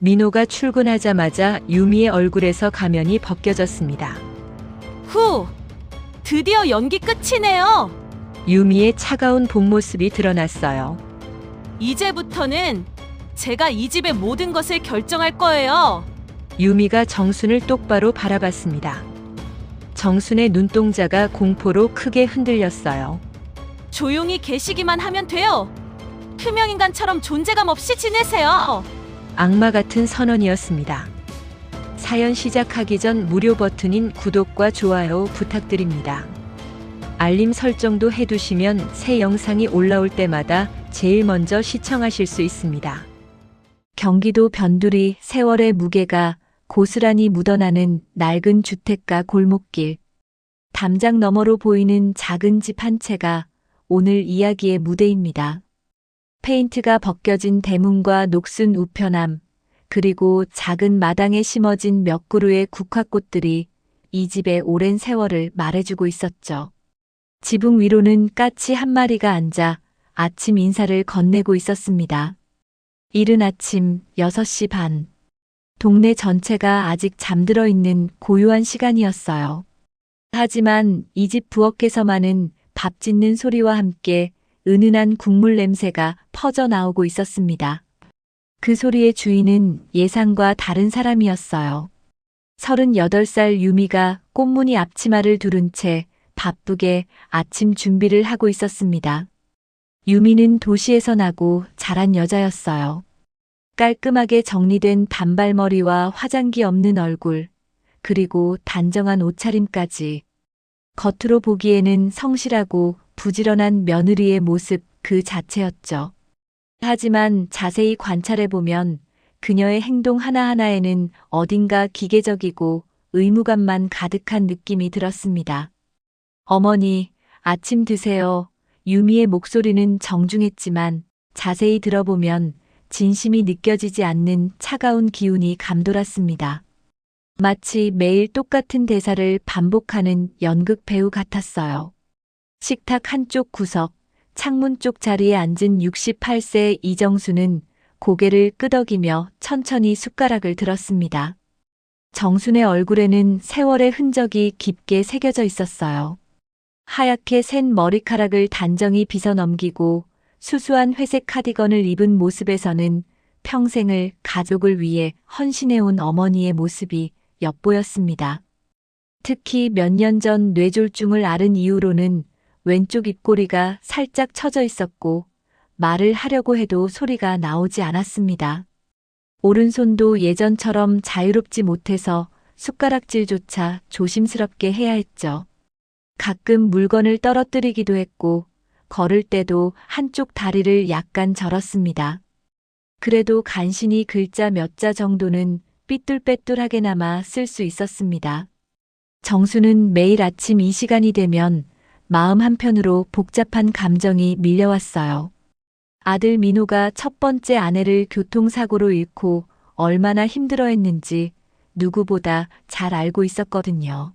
민호가 출근하자마자 유미의 얼굴에서 가면이 벗겨졌습니다. 후, 드디어 연기 끝이네요. 유미의 차가운 본 모습이 드러났어요. 이제부터는 제가 이 집의 모든 것을 결정할 거예요. 유미가 정순을 똑바로 바라봤습니다. 정순의 눈동자가 공포로 크게 흔들렸어요. 조용히 계시기만 하면 돼요. 투명인간처럼 존재감 없이 지내세요. 악마 같은 선언이었습니다. 사연 시작하기 전 무료 버튼인 구독과 좋아요 부탁드립니다. 알림 설정도 해두시면 새 영상이 올라올 때마다 제일 먼저 시청하실 수 있습니다. 경기도 변두리 세월의 무게가 고스란히 묻어나는 낡은 주택가 골목길. 담장 너머로 보이는 작은 집 한 채가 오늘 이야기의 무대입니다. 페인트가 벗겨진 대문과 녹슨 우편함, 그리고 작은 마당에 심어진 몇 그루의 국화꽃들이 이 집의 오랜 세월을 말해주고 있었죠. 지붕 위로는 까치 한 마리가 앉아 아침 인사를 건네고 있었습니다. 이른 아침 6시 반. 동네 전체가 아직 잠들어 있는 고요한 시간이었어요. 하지만 이 집 부엌에서만은 밥 짓는 소리와 함께 은은한 국물 냄새가 퍼져 나오고 있었습니다. 그 소리의 주인은 예상과 다른 사람이었어요. 38살 유미가 꽃무늬 앞치마를 두른 채 바쁘게 아침 준비를 하고 있었습니다. 유미는 도시에서 나고 자란 여자였어요. 깔끔하게 정리된 단발머리와 화장기 없는 얼굴, 그리고 단정한 옷차림까지. 겉으로 보기에는 성실하고 부지런한 며느리의 모습 그 자체였죠. 하지만 자세히 관찰해보면 그녀의 행동 하나하나에는 어딘가 기계적이고 의무감만 가득한 느낌이 들었습니다. 어머니, 아침 드세요. 유미의 목소리는 정중했지만 자세히 들어보면 진심이 느껴지지 않는 차가운 기운이 감돌았습니다. 마치 매일 똑같은 대사를 반복하는 연극 배우 같았어요. 식탁 한쪽 구석, 창문 쪽 자리에 앉은 68세 이정수는 고개를 끄덕이며 천천히 숟가락을 들었습니다. 정순의 얼굴에는 세월의 흔적이 깊게 새겨져 있었어요. 하얗게 센 머리카락을 단정히 빗어 넘기고 수수한 회색 카디건을 입은 모습에서는 평생을 가족을 위해 헌신해온 어머니의 모습이 엿보였습니다. 특히 몇 년 전 뇌졸중을 앓은 이후로는 왼쪽 입꼬리가 살짝 처져 있었고 말을 하려고 해도 소리가 나오지 않았습니다. 오른손도 예전처럼 자유롭지 못해서 숟가락질조차 조심스럽게 해야 했죠. 가끔 물건을 떨어뜨리기도 했고 걸을 때도 한쪽 다리를 약간 절었습니다. 그래도 간신히 글자 몇 자 정도는 삐뚤빼뚤하게나마 쓸 수 있었습니다. 정수는 매일 아침 이 시간이 되면 마음 한편으로 복잡한 감정이 밀려왔어요. 아들 민호가 첫 번째 아내를 교통사고로 잃고 얼마나 힘들어했는지 누구보다 잘 알고 있었거든요.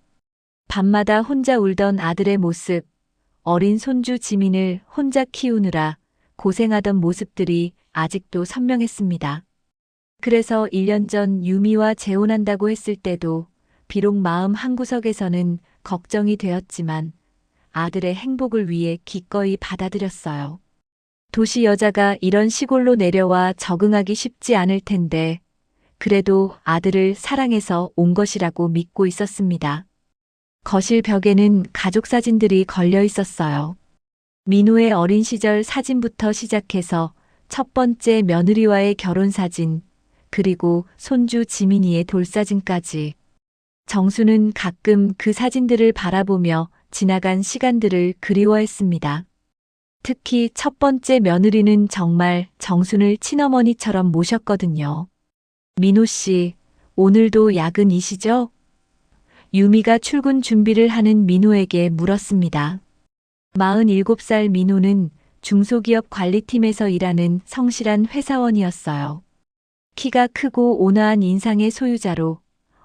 밤마다 혼자 울던 아들의 모습, 어린 손주 지민을 혼자 키우느라 고생하던 모습들이 아직도 선명했습니다. 그래서 1년 전 유미와 재혼한다고 했을 때도 비록 마음 한구석에서는 걱정이 되었지만 아들의 행복을 위해 기꺼이 받아들였어요. 도시 여자가 이런 시골로 내려와 적응하기 쉽지 않을 텐데 그래도 아들을 사랑해서 온 것이라고 믿고 있었습니다. 거실 벽에는 가족 사진들이 걸려 있었어요. 민호의 어린 시절 사진부터 시작해서 첫 번째 며느리와의 결혼 사진, 그리고 손주 지민이의 돌사진까지. 정수는 가끔 그 사진들을 바라보며 지나간 시간들을 그리워했습니다. 특히 첫 번째 며느리는 정말 정순을 친어머니처럼 모셨거든요. 민호 씨, 오늘도 야근이시죠? 유미가 출근 준비를 하는 민호에게 물었습니다. 47살 민호는 중소기업 관리팀에서 일하는 성실한 회사원이었어요. 키가 크고 온화한 인상의 소유자로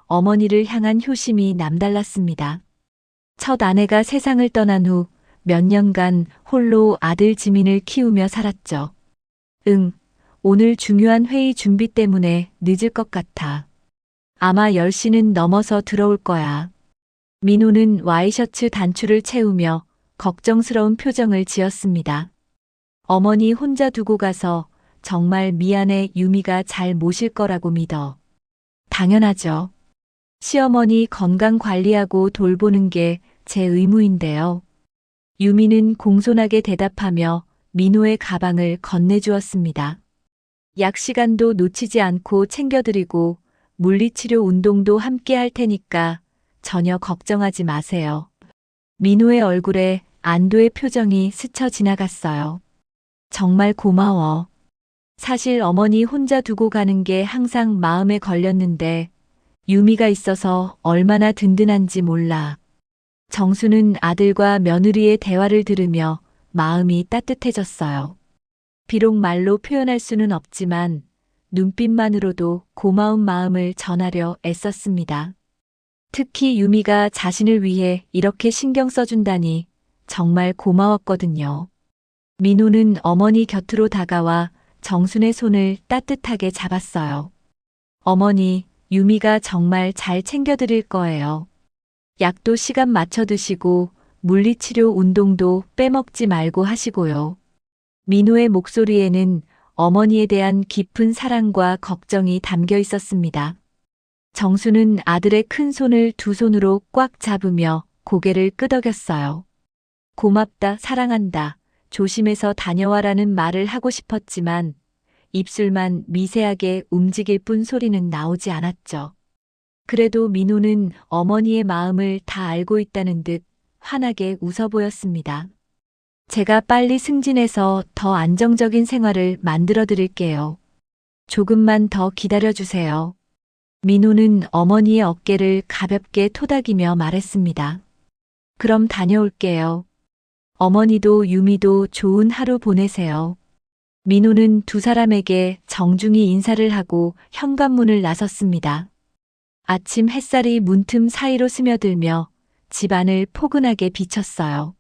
어머니를 향한 효심이 남달랐습니다. 첫 아내가 세상을 떠난 후 몇 년간 홀로 아들 지민을 키우며 살았죠. 오늘 중요한 회의 준비 때문에 늦을 것 같아. 아마 10시는 넘어서 들어올 거야. 민호는 와이셔츠 단추를 채우며 걱정스러운 표정을 지었습니다. 어머니 혼자 두고 가서 정말 미안해. 유미가 잘 모실 거라고 믿어. 당연하죠. 시어머니 건강 관리하고 돌보는 게 제 의무인데요. 유미는 공손하게 대답하며 민호의 가방을 건네주었습니다. 약 시간도 놓치지 않고 챙겨드리고 물리치료 운동도 함께 할 테니까 전혀 걱정하지 마세요. 민호의 얼굴에 안도의 표정이 스쳐 지나갔어요. 정말 고마워. 사실 어머니 혼자 두고 가는 게 항상 마음에 걸렸는데 유미가 있어서 얼마나 든든한지 몰라. 정수는 아들과 며느리의 대화를 들으며 마음이 따뜻해졌어요. 비록 말로 표현할 수는 없지만 눈빛만으로도 고마운 마음을 전하려 애썼습니다. 특히 유미가 자신을 위해 이렇게 신경 써준다니 정말 고마웠거든요. 민호는 어머니 곁으로 다가와 정순의 손을 따뜻하게 잡았어요. 어머니, 유미가 정말 잘 챙겨드릴 거예요. 약도 시간 맞춰 드시고 물리치료 운동도 빼먹지 말고 하시고요. 민호의 목소리에는 어머니에 대한 깊은 사랑과 걱정이 담겨 있었습니다. 정수는 아들의 큰 손을 두 손으로 꽉 잡으며 고개를 끄덕였어요. 고맙다, 사랑한다, 조심해서 다녀와라는 말을 하고 싶었지만 입술만 미세하게 움직일 뿐 소리는 나오지 않았죠. 그래도 민호는 어머니의 마음을 다 알고 있다는 듯 환하게 웃어 보였습니다. 제가 빨리 승진해서 더 안정적인 생활을 만들어 드릴게요. 조금만 더 기다려 주세요. 민호는 어머니의 어깨를 가볍게 토닥이며 말했습니다. 그럼 다녀올게요. 어머니도 유미도 좋은 하루 보내세요. 민호는 두 사람에게 정중히 인사를 하고 현관문을 나섰습니다. 아침 햇살이 문틈 사이로 스며들며 집안을 포근하게 비쳤어요.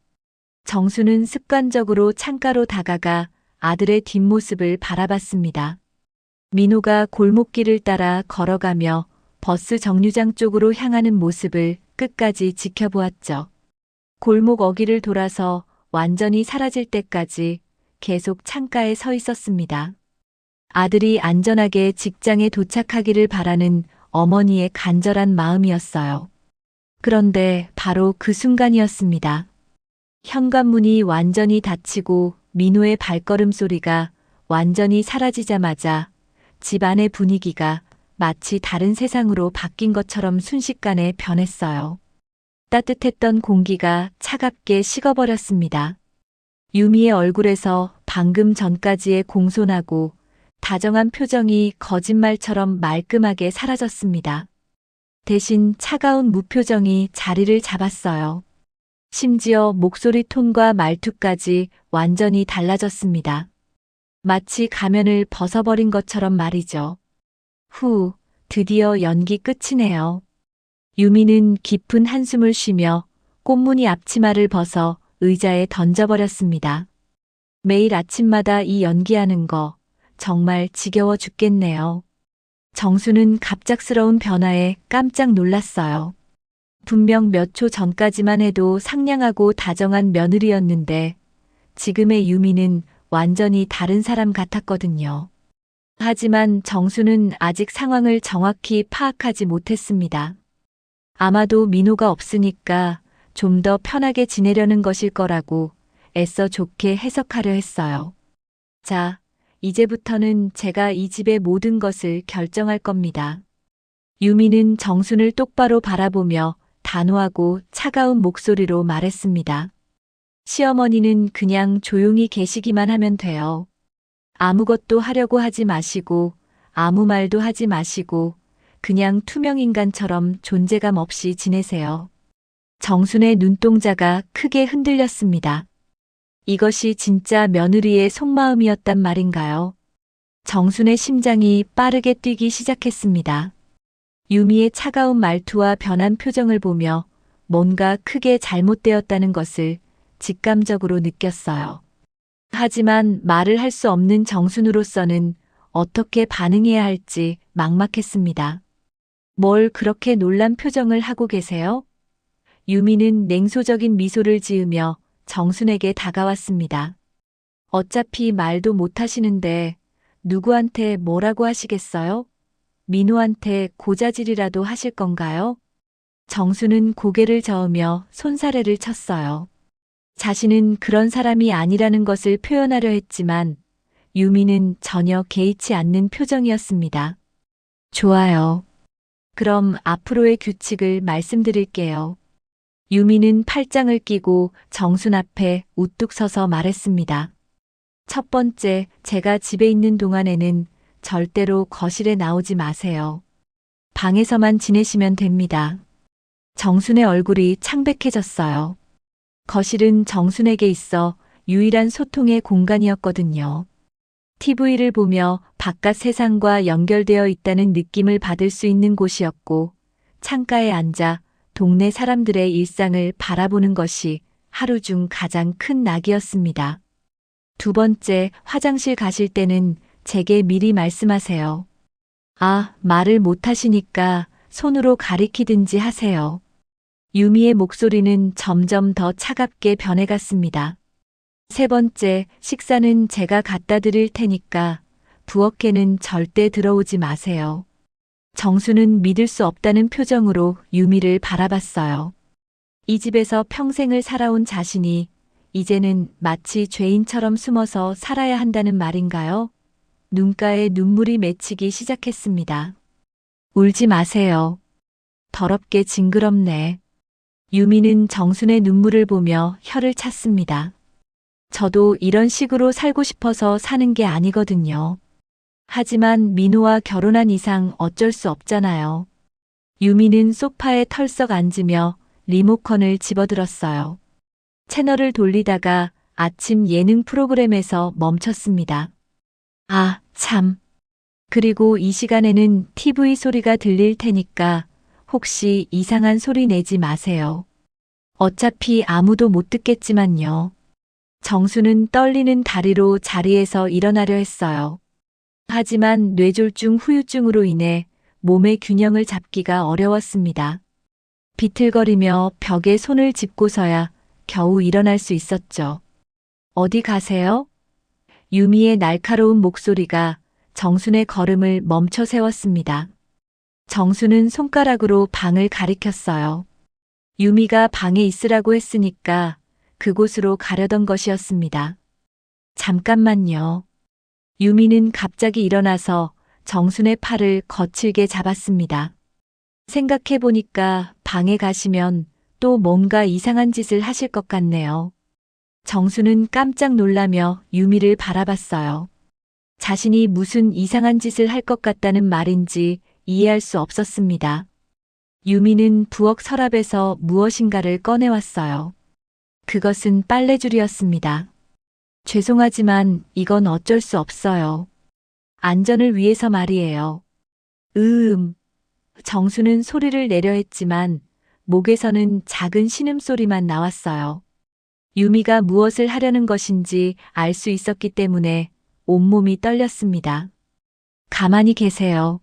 정수는 습관적으로 창가로 다가가 아들의 뒷모습을 바라봤습니다. 민호가 골목길을 따라 걸어가며 버스 정류장 쪽으로 향하는 모습을 끝까지 지켜보았죠. 골목 어귀를 돌아서 완전히 사라질 때까지 계속 창가에 서 있었습니다. 아들이 안전하게 직장에 도착하기를 바라는 어머니의 간절한 마음이었어요. 그런데 바로 그 순간이었습니다. 현관문이 완전히 닫히고 민호의 발걸음 소리가 완전히 사라지자마자 집안의 분위기가 마치 다른 세상으로 바뀐 것처럼 순식간에 변했어요. 따뜻했던 공기가 차갑게 식어버렸습니다. 유미의 얼굴에서 방금 전까지의 공손하고 다정한 표정이 거짓말처럼 말끔하게 사라졌습니다. 대신 차가운 무표정이 자리를 잡았어요. 심지어 목소리 톤과 말투까지 완전히 달라졌습니다. 마치 가면을 벗어버린 것처럼 말이죠. 후, 드디어 연기 끝이네요. 유미는 깊은 한숨을 쉬며 꽃무늬 앞치마를 벗어 의자에 던져버렸습니다. 매일 아침마다 이 연기하는 거 정말 지겨워 죽겠네요. 정수는 갑작스러운 변화에 깜짝 놀랐어요. 분명 몇 초 전까지만 해도 상냥하고 다정한 며느리였는데 지금의 유미는 완전히 다른 사람 같았거든요. 하지만 정수는 아직 상황을 정확히 파악하지 못했습니다. 아마도 민호가 없으니까 좀 더 편하게 지내려는 것일 거라고 애써 좋게 해석하려 했어요. 자, 이제부터는 제가 이 집의 모든 것을 결정할 겁니다. 유미는 정순을 똑바로 바라보며 단호하고 차가운 목소리로 말했습니다. 시어머니는 그냥 조용히 계시기만 하면 돼요. 아무것도 하려고 하지 마시고 아무 말도 하지 마시고 그냥 투명인간처럼 존재감 없이 지내세요. 정순의 눈동자가 크게 흔들렸습니다. 이것이 진짜 며느리의 속마음이었단 말인가요? 정순의 심장이 빠르게 뛰기 시작했습니다. 유미의 차가운 말투와 변한 표정을 보며 뭔가 크게 잘못되었다는 것을 직감적으로 느꼈어요. 하지만 말을 할 수 없는 정순으로서는 어떻게 반응해야 할지 막막했습니다. 뭘 그렇게 놀란 표정을 하고 계세요? 유미는 냉소적인 미소를 지으며 정순에게 다가왔습니다. 어차피 말도 못하시는데 누구한테 뭐라고 하시겠어요? 민호한테 고자질이라도 하실 건가요? 정수는 고개를 저으며 손사래를 쳤어요. 자신은 그런 사람이 아니라는 것을 표현하려 했지만 유미는 전혀 개의치 않는 표정이었습니다. 좋아요. 그럼 앞으로의 규칙을 말씀드릴게요. 유미는 팔짱을 끼고 정순 앞에 우뚝 서서 말했습니다. 첫 번째, 제가 집에 있는 동안에는 절대로 거실에 나오지 마세요. 방에서만 지내시면 됩니다. 정순의 얼굴이 창백해졌어요. 거실은 정순에게 있어 유일한 소통의 공간이었거든요. TV를 보며 바깥 세상과 연결되어 있다는 느낌을 받을 수 있는 곳이었고, 창가에 앉아 동네 사람들의 일상을 바라보는 것이 하루 중 가장 큰 낙이었습니다. 두 번째, 화장실 가실 때는 제게 미리 말씀하세요. 말을 못하시니까 손으로 가리키든지 하세요. 유미의 목소리는 점점 더 차갑게 변해갔습니다. 세 번째, 식사는 제가 갖다 드릴 테니까 부엌에는 절대 들어오지 마세요. 정수는 믿을 수 없다는 표정으로 유미를 바라봤어요. 이 집에서 평생을 살아온 자신이 이제는 마치 죄인처럼 숨어서 살아야 한다는 말인가요? 눈가에 눈물이 맺히기 시작했습니다. 울지 마세요. 더럽게 징그럽네. 유미는 정순의 눈물을 보며 혀를 찼습니다. 저도 이런 식으로 살고 싶어서 사는 게 아니거든요. 하지만 민호와 결혼한 이상 어쩔 수 없잖아요. 유미는 소파에 털썩 앉으며 리모컨을 집어들었어요. 채널을 돌리다가 아침 예능 프로그램에서 멈췄습니다. 참. 그리고 이 시간에는 TV 소리가 들릴 테니까 혹시 이상한 소리 내지 마세요. 어차피 아무도 못 듣겠지만요. 정수는 떨리는 다리로 자리에서 일어나려 했어요. 하지만 뇌졸중 후유증으로 인해 몸의 균형을 잡기가 어려웠습니다. 비틀거리며 벽에 손을 짚고서야 겨우 일어날 수 있었죠. 어디 가세요? 유미의 날카로운 목소리가 정순의 걸음을 멈춰 세웠습니다. 정순은 손가락으로 방을 가리켰어요. 유미가 방에 있으라고 했으니까 그곳으로 가려던 것이었습니다. 잠깐만요. 유미는 갑자기 일어나서 정순의 팔을 거칠게 잡았습니다. 생각해보니까 방에 가시면 또 뭔가 이상한 짓을 하실 것 같네요. 정수는 깜짝 놀라며 유미를 바라봤어요. 자신이 무슨 이상한 짓을 할 것 같다는 말인지 이해할 수 없었습니다. 유미는 부엌 서랍에서 무엇인가를 꺼내왔어요. 그것은 빨래줄이었습니다. 죄송하지만 이건 어쩔 수 없어요. 안전을 위해서 말이에요. 정수는 소리를 내려 했지만 목에서는 작은 신음소리만 나왔어요. 유미가 무엇을 하려는 것인지 알 수 있었기 때문에 온몸이 떨렸습니다. 가만히 계세요.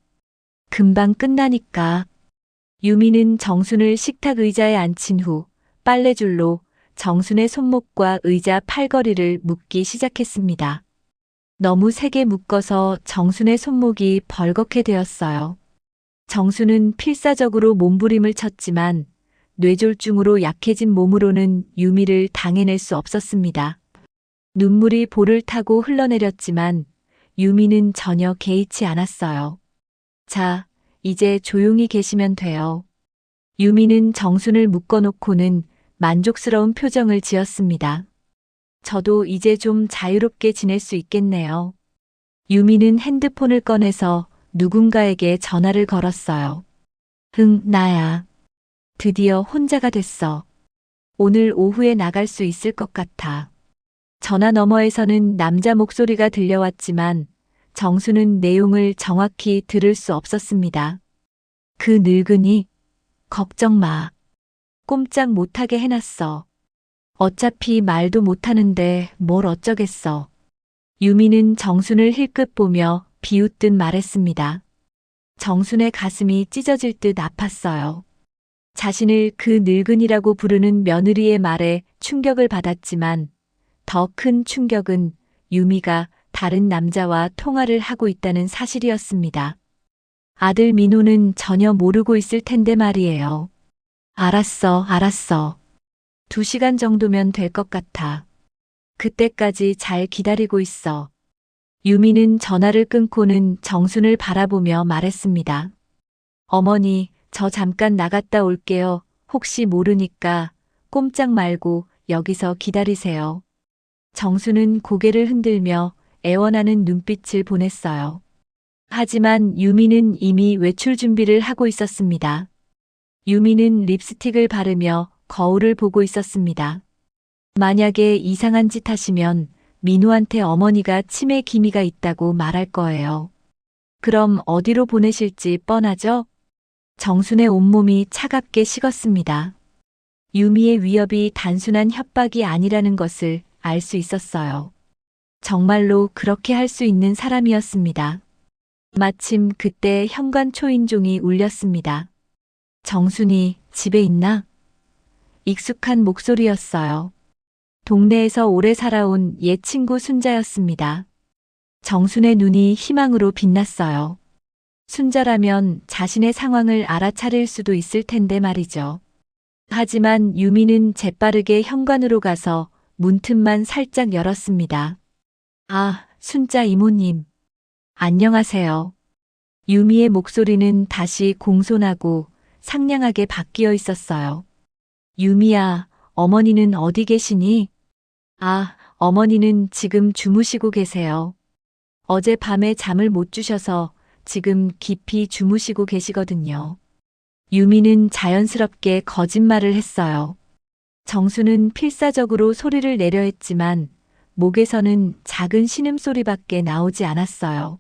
금방 끝나니까. 유미는 정순을 식탁 의자에 앉힌 후 빨래줄로 정순의 손목과 의자 팔걸이를 묶기 시작했습니다. 너무 세게 묶어서 정순의 손목이 벌겋게 되었어요. 정순은 필사적으로 몸부림을 쳤지만 뇌졸중으로 약해진 몸으로는 유미를 당해낼 수 없었습니다. 눈물이 볼을 타고 흘러내렸지만 유미는 전혀 개의치 않았어요. 자, 이제 조용히 계시면 돼요. 유미는 정순을 묶어놓고는 만족스러운 표정을 지었습니다. 저도 이제 좀 자유롭게 지낼 수 있겠네요. 유미는 핸드폰을 꺼내서 누군가에게 전화를 걸었어요. 나야. 드디어 혼자가 됐어. 오늘 오후에 나갈 수 있을 것 같아. 전화 너머에서는 남자 목소리가 들려왔지만 정수는 내용을 정확히 들을 수 없었습니다. 그 늙은이? 걱정 마. 꼼짝 못하게 해놨어. 어차피 말도 못하는데 뭘 어쩌겠어. 유미는 정순을 힐끗 보며 비웃듯 말했습니다. 정순의 가슴이 찢어질 듯 아팠어요. 자신을 그 늙은이라고 부르는 며느리의 말에 충격을 받았지만 더 큰 충격은 유미가 다른 남자와 통화를 하고 있다는 사실이었습니다. 아들 민호는 전혀 모르고 있을 텐데 말이에요. 알았어, 알았어. 2시간 정도면 될 것 같아. 그때까지 잘 기다리고 있어. 유미는 전화를 끊고는 정순을 바라보며 말했습니다. 어머니, 저 잠깐 나갔다 올게요. 혹시 모르니까 꼼짝 말고 여기서 기다리세요. 정순은 고개를 흔들며 애원하는 눈빛을 보냈어요. 하지만 유미는 이미 외출 준비를 하고 있었습니다. 유미는 립스틱을 바르며 거울을 보고 있었습니다. 만약에 이상한 짓 하시면 민호한테 어머니가 치매 기미가 있다고 말할 거예요. 그럼 어디로 보내실지 뻔하죠? 정순의 온몸이 차갑게 식었습니다. 유미의 위협이 단순한 협박이 아니라는 것을 알 수 있었어요. 정말로 그렇게 할 수 있는 사람이었습니다. 마침 그때 현관 초인종이 울렸습니다. 정순이 집에 있나? 익숙한 목소리였어요. 동네에서 오래 살아온 옛 친구 순자였습니다. 정순의 눈이 희망으로 빛났어요. 순자라면 자신의 상황을 알아차릴 수도 있을 텐데 말이죠. 하지만 유미는 재빠르게 현관으로 가서 문틈만 살짝 열었습니다. 아, 순자 이모님. 안녕하세요. 유미의 목소리는 다시 공손하고 상냥하게 바뀌어 있었어요. 유미야, 어머니는 어디 계시니? 아, 어머니는 지금 주무시고 계세요. 어젯밤에 잠을 못 주셔서 지금 깊이 주무시고 계시거든요. 유미는 자연스럽게 거짓말을 했어요. 정수는 필사적으로 소리를 내려 했지만 목에서는 작은 신음소리밖에 나오지 않았어요.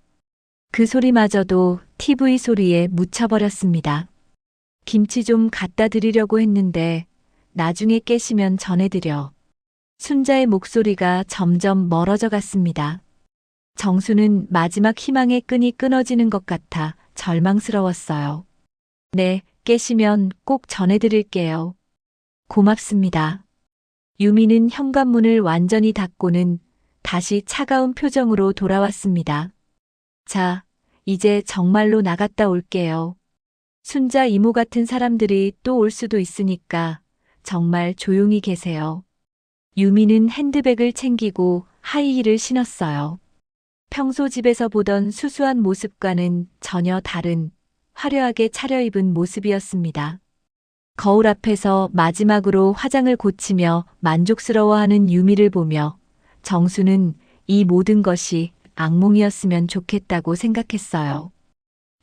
그 소리마저도 TV 소리에 묻혀버렸습니다. 김치 좀 갖다 드리려고 했는데 나중에 깨시면 전해드려. 순자의 목소리가 점점 멀어져 갔습니다. 정수는 마지막 희망의 끈이 끊어지는 것 같아 절망스러웠어요. 네, 깨시면 꼭 전해드릴게요. 고맙습니다. 유미는 현관문을 완전히 닫고는 다시 차가운 표정으로 돌아왔습니다. 자, 이제 정말로 나갔다 올게요. 순자 이모 같은 사람들이 또 올 수도 있으니까 정말 조용히 계세요. 유미는 핸드백을 챙기고 하이힐을 신었어요. 평소 집에서 보던 수수한 모습과는 전혀 다른 화려하게 차려입은 모습이었습니다. 거울 앞에서 마지막으로 화장을 고치며 만족스러워하는 유미를 보며 정수는 이 모든 것이 악몽이었으면 좋겠다고 생각했어요.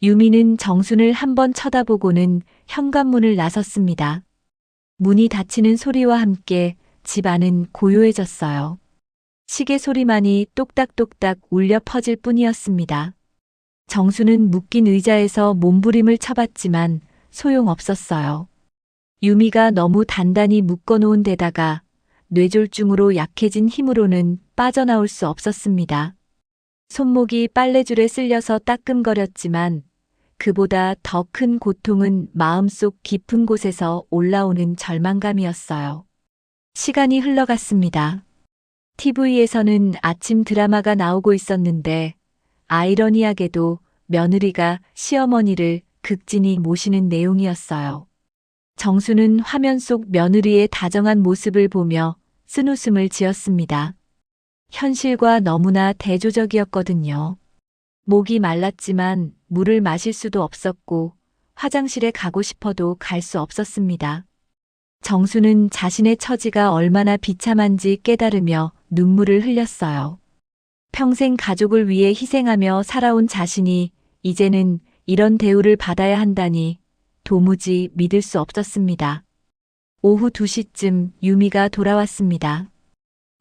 유미는 정순을 한번 쳐다보고는 현관문을 나섰습니다. 문이 닫히는 소리와 함께 집 안은 고요해졌어요. 시계 소리만이 똑딱똑딱 울려 퍼질 뿐이었습니다. 정수는 묶인 의자에서 몸부림을 쳐봤지만 소용없었어요. 유미가 너무 단단히 묶어놓은 데다가 뇌졸중으로 약해진 힘으로는 빠져나올 수 없었습니다. 손목이 빨래줄에 쓸려서 따끔거렸지만 그보다 더 큰 고통은 마음속 깊은 곳에서 올라오는 절망감이었어요. 시간이 흘러갔습니다. TV에서는 아침 드라마가 나오고 있었는데 아이러니하게도 며느리가 시어머니를 극진히 모시는 내용이었어요. 정수는 화면 속 며느리의 다정한 모습을 보며 쓴웃음을 지었습니다. 현실과 너무나 대조적이었거든요. 목이 말랐지만 물을 마실 수도 없었고 화장실에 가고 싶어도 갈 수 없었습니다. 정수는 자신의 처지가 얼마나 비참한지 깨달으며 눈물을 흘렸어요. 평생 가족을 위해 희생하며 살아온 자신이 이제는 이런 대우를 받아야 한다니 도무지 믿을 수 없었습니다. 오후 2시쯤 유미가 돌아왔습니다.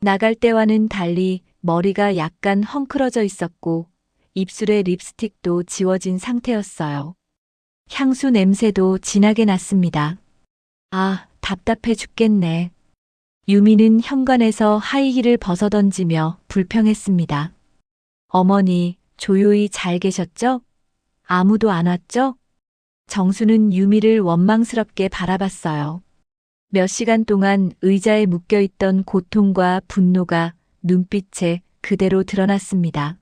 나갈 때와는 달리 머리가 약간 헝클어져 있었고 입술에 립스틱도 지워진 상태였어요. 향수 냄새도 진하게 났습니다. 아, 답답해 죽겠네. 유미는 현관에서 하이힐을 벗어던지며 불평했습니다. 어머니, 조용히 잘 계셨죠? 아무도 안 왔죠? 정수는 유미를 원망스럽게 바라봤어요. 몇 시간 동안 의자에 묶여있던 고통과 분노가 눈빛에 그대로 드러났습니다.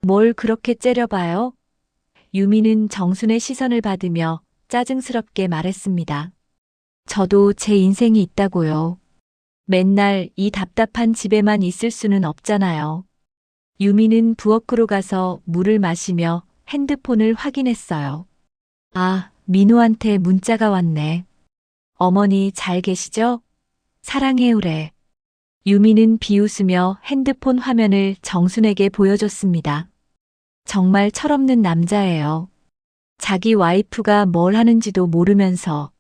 뭘 그렇게 째려봐요? 유미는 정순의 시선을 받으며 짜증스럽게 말했습니다. 저도 제 인생이 있다고요. 맨날 이 답답한 집에만 있을 수는 없잖아요. 유미는 부엌으로 가서 물을 마시며 핸드폰을 확인했어요. 아, 민호한테 문자가 왔네. 어머니 잘 계시죠? 사랑해요래. 유미는 비웃으며 핸드폰 화면을 정순에게 보여줬습니다. 정말 철없는 남자예요. 자기 와이프가 뭘 하는지도 모르면서.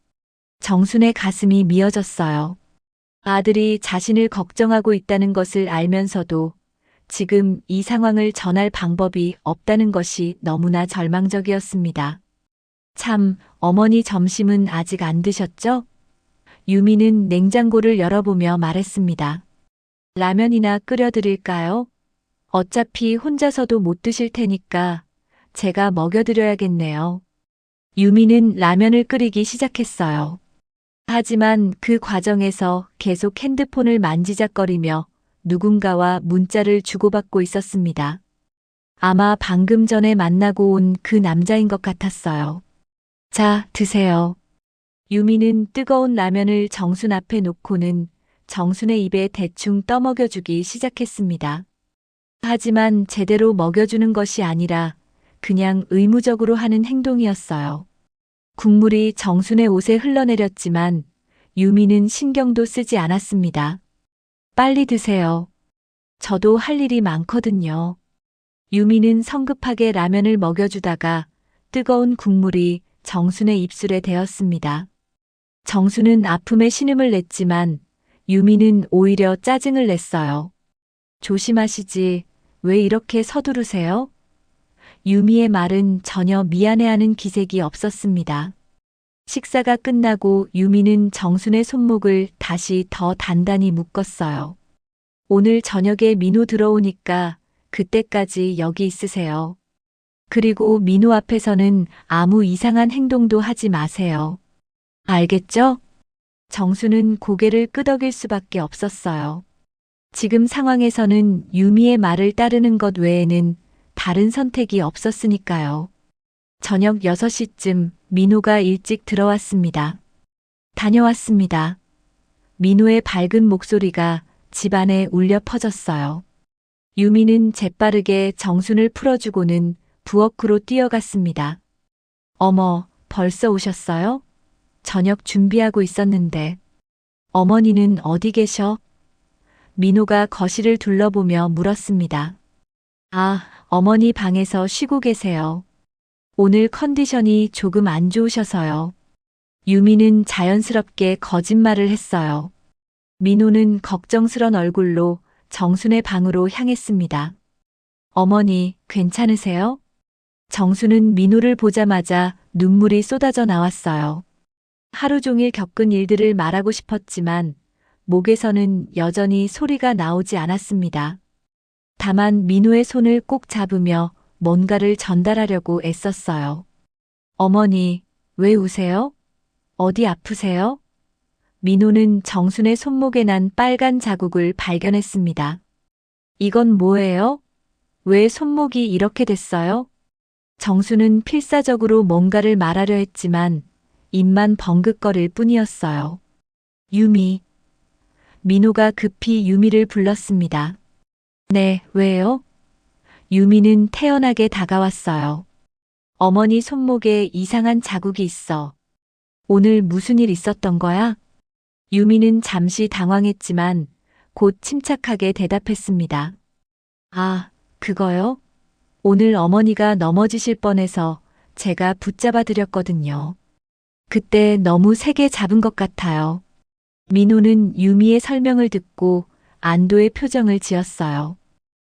정순의 가슴이 미어졌어요. 아들이 자신을 걱정하고 있다는 것을 알면서도 지금 이 상황을 전할 방법이 없다는 것이 너무나 절망적이었습니다. 참, 어머니 점심은 아직 안 드셨죠? 유미는 냉장고를 열어보며 말했습니다. 라면이나 끓여드릴까요? 어차피 혼자서도 못 드실 테니까 제가 먹여드려야겠네요. 유미는 라면을 끓이기 시작했어요. 하지만 그 과정에서 계속 핸드폰을 만지작거리며 누군가와 문자를 주고받고 있었습니다. 아마 방금 전에 만나고 온 그 남자인 것 같았어요. 자, 드세요. 유미는 뜨거운 라면을 정순 앞에 놓고는 정순의 입에 대충 떠먹여주기 시작했습니다. 하지만 제대로 먹여주는 것이 아니라 그냥 의무적으로 하는 행동이었어요. 국물이 정순의 옷에 흘러내렸지만 유미는 신경도 쓰지 않았습니다. 빨리 드세요. 저도 할 일이 많거든요. 유미는 성급하게 라면을 먹여주다가 뜨거운 국물이 정순의 입술에 대었습니다. 정순은 아픔에 신음을 냈지만 유미는 오히려 짜증을 냈어요. 조심하시지. 왜 이렇게 서두르세요? 유미의 말은 전혀 미안해하는 기색이 없었습니다. 식사가 끝나고 유미는 정순의 손목을 다시 더 단단히 묶었어요. 오늘 저녁에 민호 들어오니까 그때까지 여기 있으세요. 그리고 민호 앞에서는 아무 이상한 행동도 하지 마세요. 알겠죠? 정수는 고개를 끄덕일 수밖에 없었어요. 지금 상황에서는 유미의 말을 따르는 것 외에는 다른 선택이 없었으니까요. 저녁 6시쯤 민호가 일찍 들어왔습니다. 다녀왔습니다. 민호의 밝은 목소리가 집안에 울려 퍼졌어요. 유미는 재빠르게 정순을 풀어주고는 부엌으로 뛰어갔습니다. 어머, 벌써 오셨어요? 저녁 준비하고 있었는데. 어머니는 어디 계셔? 민호가 거실을 둘러보며 물었습니다. 아, 어머니 방에서 쉬고 계세요. 오늘 컨디션이 조금 안 좋으셔서요. 유미는 자연스럽게 거짓말을 했어요. 민호는 걱정스런 얼굴로 정순의 방으로 향했습니다. 어머니, 괜찮으세요? 정순은 민호를 보자마자 눈물이 쏟아져 나왔어요. 하루 종일 겪은 일들을 말하고 싶었지만 목에서는 여전히 소리가 나오지 않았습니다. 다만 민호의 손을 꼭 잡으며 뭔가를 전달하려고 애썼어요. 어머니, 왜 우세요? 어디 아프세요? 민호는 정순의 손목에 난 빨간 자국을 발견했습니다. 이건 뭐예요? 왜 손목이 이렇게 됐어요? 정순은 필사적으로 뭔가를 말하려 했지만 입만 벙긋거릴 뿐이었어요. 유미. 민호가 급히 유미를 불렀습니다. 네, 왜요? 유미는 태연하게 다가왔어요. 어머니 손목에 이상한 자국이 있어. 오늘 무슨 일 있었던 거야? 유미는 잠시 당황했지만 곧 침착하게 대답했습니다. 아, 그거요? 오늘 어머니가 넘어지실 뻔해서 제가 붙잡아 드렸거든요. 그때 너무 세게 잡은 것 같아요. 민호는 유미의 설명을 듣고 안도의 표정을 지었어요.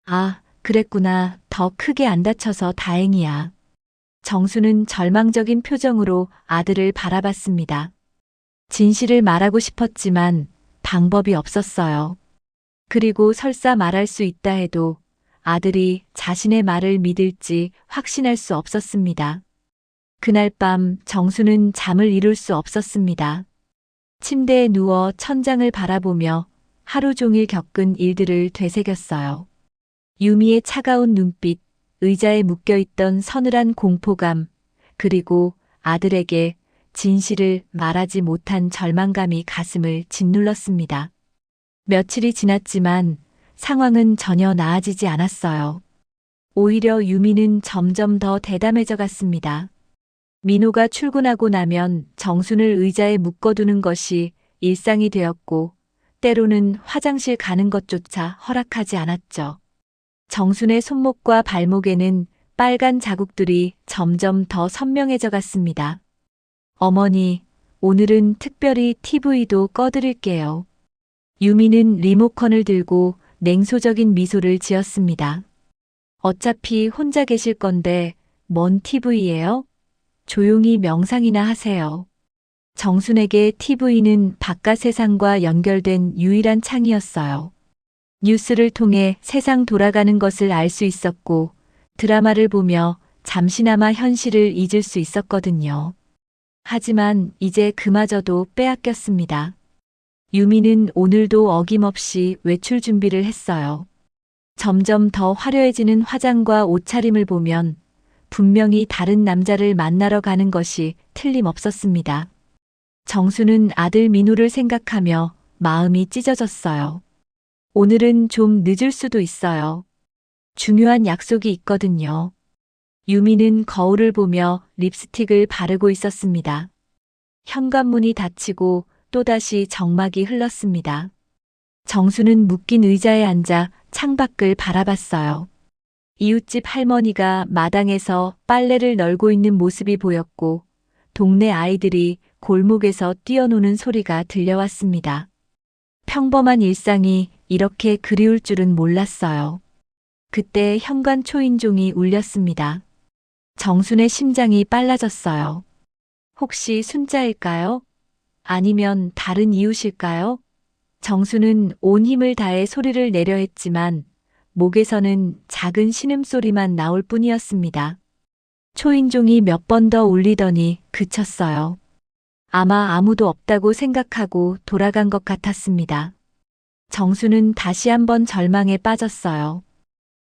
아, 그랬구나. 더 크게 안 다쳐서 다행이야. 정수는 절망적인 표정으로 아들을 바라봤습니다. 진실을 말하고 싶었지만 방법이 없었어요. 그리고 설사 말할 수 있다 해도 아들이 자신의 말을 믿을지 확신할 수 없었습니다. 그날 밤 정수는 잠을 이룰 수 없었습니다. 침대에 누워 천장을 바라보며 하루 종일 겪은 일들을 되새겼어요. 유미의 차가운 눈빛, 의자에 묶여있던 서늘한 공포감, 그리고 아들에게 진실을 말하지 못한 절망감이 가슴을 짓눌렀습니다. 며칠이 지났지만 상황은 전혀 나아지지 않았어요. 오히려 유미는 점점 더 대담해져 갔습니다. 민호가 출근하고 나면 정순을 의자에 묶어두는 것이 일상이 되었고, 때로는 화장실 가는 것조차 허락하지 않았죠. 정순의 손목과 발목에는 빨간 자국들이 점점 더 선명해져 갔습니다. 어머니, 오늘은 특별히 TV도 꺼드릴게요. 유미는 리모컨을 들고 냉소적인 미소를 지었습니다. 어차피 혼자 계실 건데 뭔 TV예요? 조용히 명상이나 하세요. 정순에게 TV는 바깥 세상과 연결된 유일한 창이었어요. 뉴스를 통해 세상 돌아가는 것을 알 수 있었고, 드라마를 보며 잠시나마 현실을 잊을 수 있었거든요. 하지만 이제 그마저도 빼앗겼습니다. 유미는 오늘도 어김없이 외출 준비를 했어요. 점점 더 화려해지는 화장과 옷차림을 보면 분명히 다른 남자를 만나러 가는 것이 틀림없었습니다. 정수는 아들 민우를 생각하며 마음이 찢어졌어요. 오늘은 좀 늦을 수도 있어요. 중요한 약속이 있거든요. 유미는 거울을 보며 립스틱을 바르고 있었습니다. 현관문이 닫히고 또다시 정막이 흘렀습니다. 정수는 묶인 의자에 앉아 창밖을 바라봤어요. 이웃집 할머니가 마당에서 빨래를 널고 있는 모습이 보였고, 동네 아이들이 골목에서 뛰어노는 소리가 들려왔습니다. 평범한 일상이 이렇게 그리울 줄은 몰랐어요. 그때 현관 초인종이 울렸습니다. 정순의 심장이 빨라졌어요. 혹시 순자일까요? 아니면 다른 이웃일까요? 정수는 온 힘을 다해 소리를 내려 했지만 목에서는 작은 신음소리만 나올 뿐이었습니다. 초인종이 몇 번 더 울리더니 그쳤어요. 아마 아무도 없다고 생각하고 돌아간 것 같았습니다. 정수는 다시 한번 절망에 빠졌어요.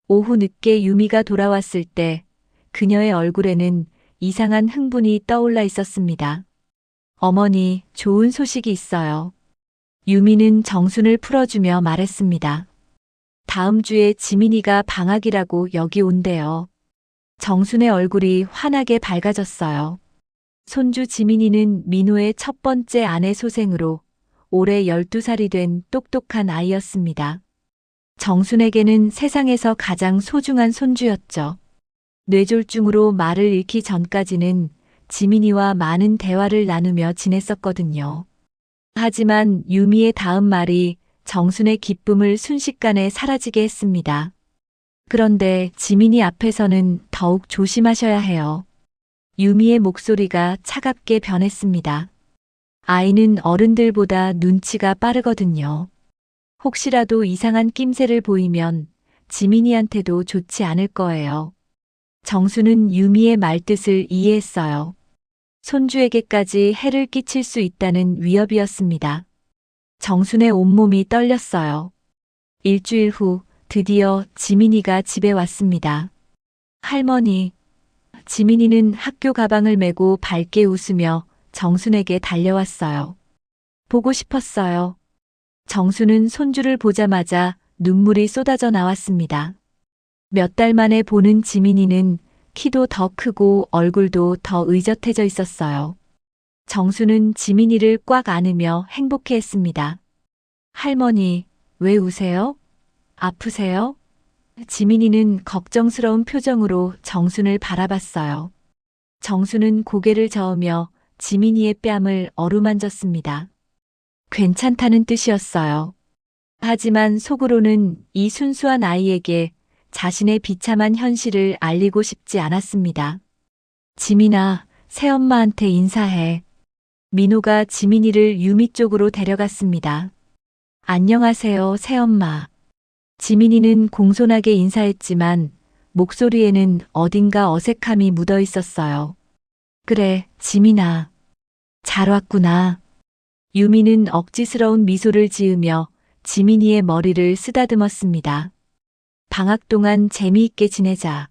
오후 늦게 유미가 돌아왔을 때 그녀의 얼굴에는 이상한 흥분이 떠올라 있었습니다. 어머니, 좋은 소식이 있어요. 유미는 정순을 풀어주며 말했습니다. 다음 주에 지민이가 방학이라고 여기 온대요. 정순의 얼굴이 환하게 밝아졌어요. 손주 지민이는 민호의 첫 번째 아내 소생으로 올해 12살이 된 똑똑한 아이였습니다. 정순에게는 세상에서 가장 소중한 손주였죠. 뇌졸중으로 말을 잃기 전까지는 지민이와 많은 대화를 나누며 지냈었거든요. 하지만 유미의 다음 말이 정순의 기쁨을 순식간에 사라지게 했습니다. 그런데 지민이 앞에서는 더욱 조심하셔야 해요. 유미의 목소리가 차갑게 변했습니다. 아이는 어른들보다 눈치가 빠르거든요. 혹시라도 이상한 낌새를 보이면 지민이한테도 좋지 않을 거예요. 정수는 유미의 말뜻을 이해했어요. 손주에게까지 해를 끼칠 수 있다는 위협이었습니다. 정순의 온몸이 떨렸어요. 일주일 후 드디어 지민이가 집에 왔습니다. 할머니, 지민이는 학교 가방을 메고 밝게 웃으며 정순에게 달려왔어요. 보고 싶었어요. 정순은 손주를 보자마자 눈물이 쏟아져 나왔습니다. 몇 달 만에 보는 지민이는 키도 더 크고 얼굴도 더 의젓해져 있었어요. 정수는 지민이를 꽉 안으며 행복해했습니다. 할머니, 왜 우세요? 아프세요? 지민이는 걱정스러운 표정으로 정순을 바라봤어요. 정순은 고개를 저으며 지민이의 뺨을 어루만졌습니다. 괜찮다는 뜻이었어요. 하지만 속으로는 이 순수한 아이에게 자신의 비참한 현실을 알리고 싶지 않았습니다. 지민아, 새엄마한테 인사해. 민호가 지민이를 유미 쪽으로 데려갔습니다. 안녕하세요, 새엄마. 지민이는 공손하게 인사했지만 목소리에는 어딘가 어색함이 묻어 있었어요. 그래, 지민아. 잘 왔구나. 유미는 억지스러운 미소를 지으며 지민이의 머리를 쓰다듬었습니다. 방학 동안 재미있게 지내자.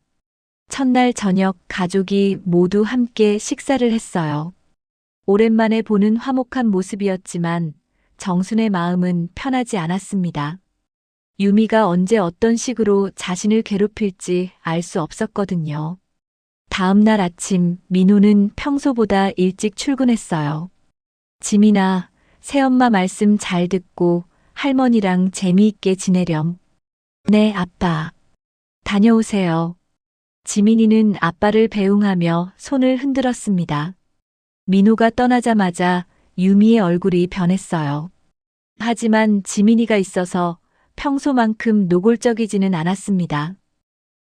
첫날 저녁 가족이 모두 함께 식사를 했어요. 오랜만에 보는 화목한 모습이었지만 정순의 마음은 편하지 않았습니다. 유미가 언제 어떤 식으로 자신을 괴롭힐지 알 수 없었거든요. 다음 날 아침 민호는 평소보다 일찍 출근했어요. 지민아, 새엄마 말씀 잘 듣고 할머니랑 재미있게 지내렴. 네, 아빠. 다녀오세요. 지민이는 아빠를 배웅하며 손을 흔들었습니다. 민호가 떠나자마자 유미의 얼굴이 변했어요. 하지만 지민이가 있어서 평소만큼 노골적이지는 않았습니다.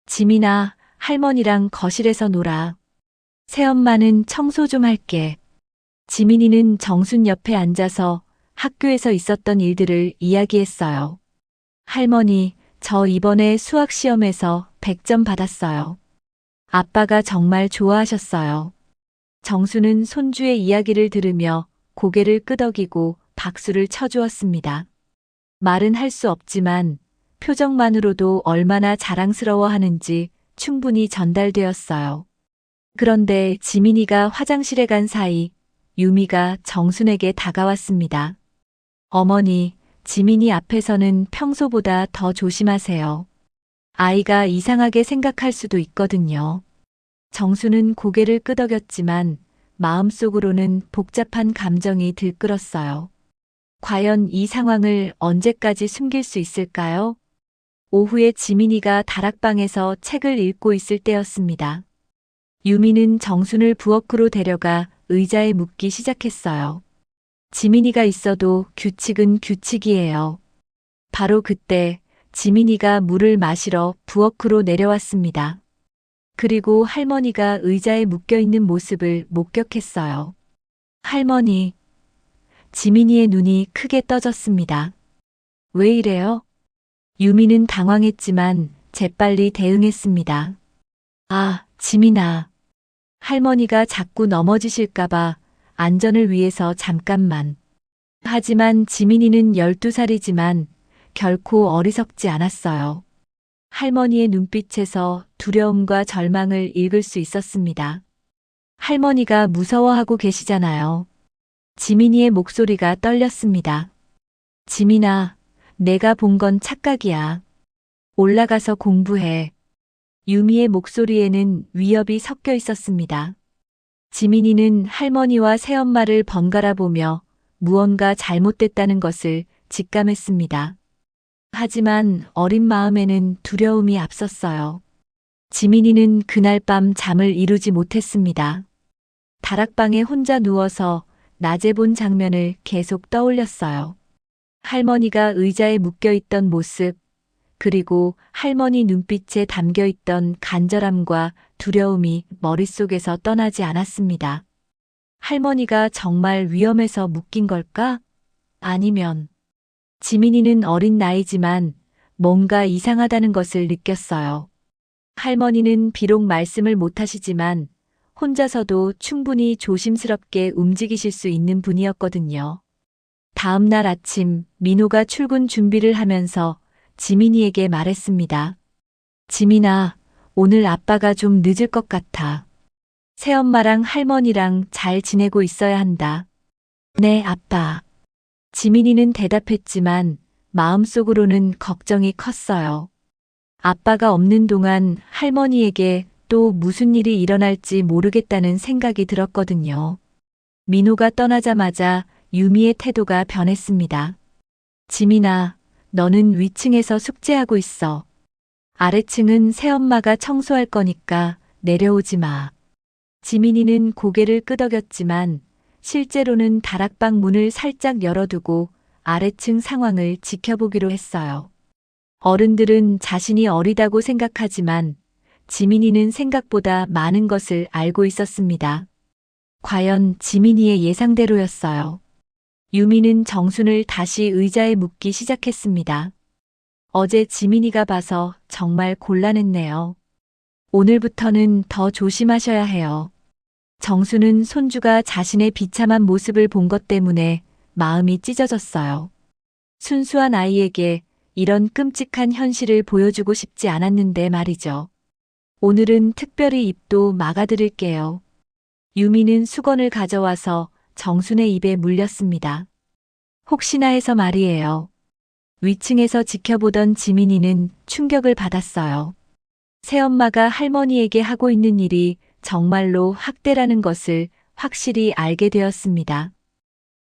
지민아, 할머니랑 거실에서 놀아. 새엄마는 청소 좀 할게. 지민이는 정순 옆에 앉아서 학교에서 있었던 일들을 이야기했어요. 할머니, 저 이번에 수학 시험에서 100점 받았어요. 아빠가 정말 좋아하셨어요. 정수는 손주의 이야기를 들으며 고개를 끄덕이고 박수를 쳐주었습니다. 말은 할 수 없지만 표정만으로도 얼마나 자랑스러워하는지 충분히 전달되었어요. 그런데 지민이가 화장실에 간 사이 유미가 정순에게 다가왔습니다. 어머니, 지민이 앞에서는 평소보다 더 조심하세요. 아이가 이상하게 생각할 수도 있거든요. 정수는 고개를 끄덕였지만 마음속으로는 복잡한 감정이 들끓었어요. 과연 이 상황을 언제까지 숨길 수 있을까요? 오후에 지민이가 다락방에서 책을 읽고 있을 때였습니다. 유미는 정순을 부엌으로 데려가 의자에 묻기 시작했어요. 지민이가 있어도 규칙은 규칙이에요. 바로 그때 지민이가 물을 마시러 부엌으로 내려왔습니다. 그리고 할머니가 의자에 묶여있는 모습을 목격했어요. 할머니. 지민이의 눈이 크게 떠졌습니다. 왜 이래요? 유미는 당황했지만 재빨리 대응했습니다. 아, 지민아. 할머니가 자꾸 넘어지실까봐 안전을 위해서 잠깐만. 하지만 지민이는 12살이지만 결코 어리석지 않았어요. 할머니의 눈빛에서 두려움과 절망을 읽을 수 있었습니다. 할머니가 무서워하고 계시잖아요. 지민이의 목소리가 떨렸습니다. 지민아, 내가 본 건 착각이야. 올라가서 공부해. 유미의 목소리에는 위협이 섞여 있었습니다. 지민이는 할머니와 새엄마를 번갈아 보며 무언가 잘못됐다는 것을 직감했습니다. 하지만 어린 마음에는 두려움이 앞섰어요. 지민이는 그날 밤 잠을 이루지 못했습니다. 다락방에 혼자 누워서 낮에 본 장면을 계속 떠올렸어요. 할머니가 의자에 묶여있던 모습, 그리고 할머니 눈빛에 담겨있던 간절함과 두려움이 머릿속에서 떠나지 않았습니다. 할머니가 정말 위험해서 묶인 걸까? 아니면 지민이는 어린 나이지만 뭔가 이상하다는 것을 느꼈어요. 할머니는 비록 말씀을 못하시지만 혼자서도 충분히 조심스럽게 움직이실 수 있는 분이었거든요. 다음 날 아침 민호가 출근 준비를 하면서 지민이에게 말했습니다. 지민아, 오늘 아빠가 좀 늦을 것 같아. 새엄마랑 할머니랑 잘 지내고 있어야 한다. 네, 아빠. 지민이는 대답했지만 마음속으로는 걱정이 컸어요. 아빠가 없는 동안 할머니에게 또 무슨 일이 일어날지 모르겠다는 생각이 들었거든요. 민호가 떠나자마자 유미의 태도가 변했습니다. 지민아, 너는 위층에서 숙제하고 있어. 아래층은 새엄마가 청소할 거니까 내려오지 마. 지민이는 고개를 끄덕였지만 실제로는 다락방 문을 살짝 열어두고 아래층 상황을 지켜보기로 했어요. 어른들은 자신이 어리다고 생각하지만 지민이는 생각보다 많은 것을 알고 있었습니다. 과연 지민이의 예상대로였어요. 유미는 정순을 다시 의자에 묶기 시작했습니다. 어제 지민이가 봐서 정말 곤란했네요. 오늘부터는 더 조심하셔야 해요. 정수는 손주가 자신의 비참한 모습을 본 것 때문에 마음이 찢어졌어요. 순수한 아이에게 이런 끔찍한 현실을 보여주고 싶지 않았는데 말이죠. 오늘은 특별히 입도 막아드릴게요. 유미는 수건을 가져와서 정순의 입에 물렸습니다. 혹시나 해서 말이에요. 위층에서 지켜보던 지민이는 충격을 받았어요. 새엄마가 할머니에게 하고 있는 일이 정말로 학대라는 것을 확실히 알게 되었습니다.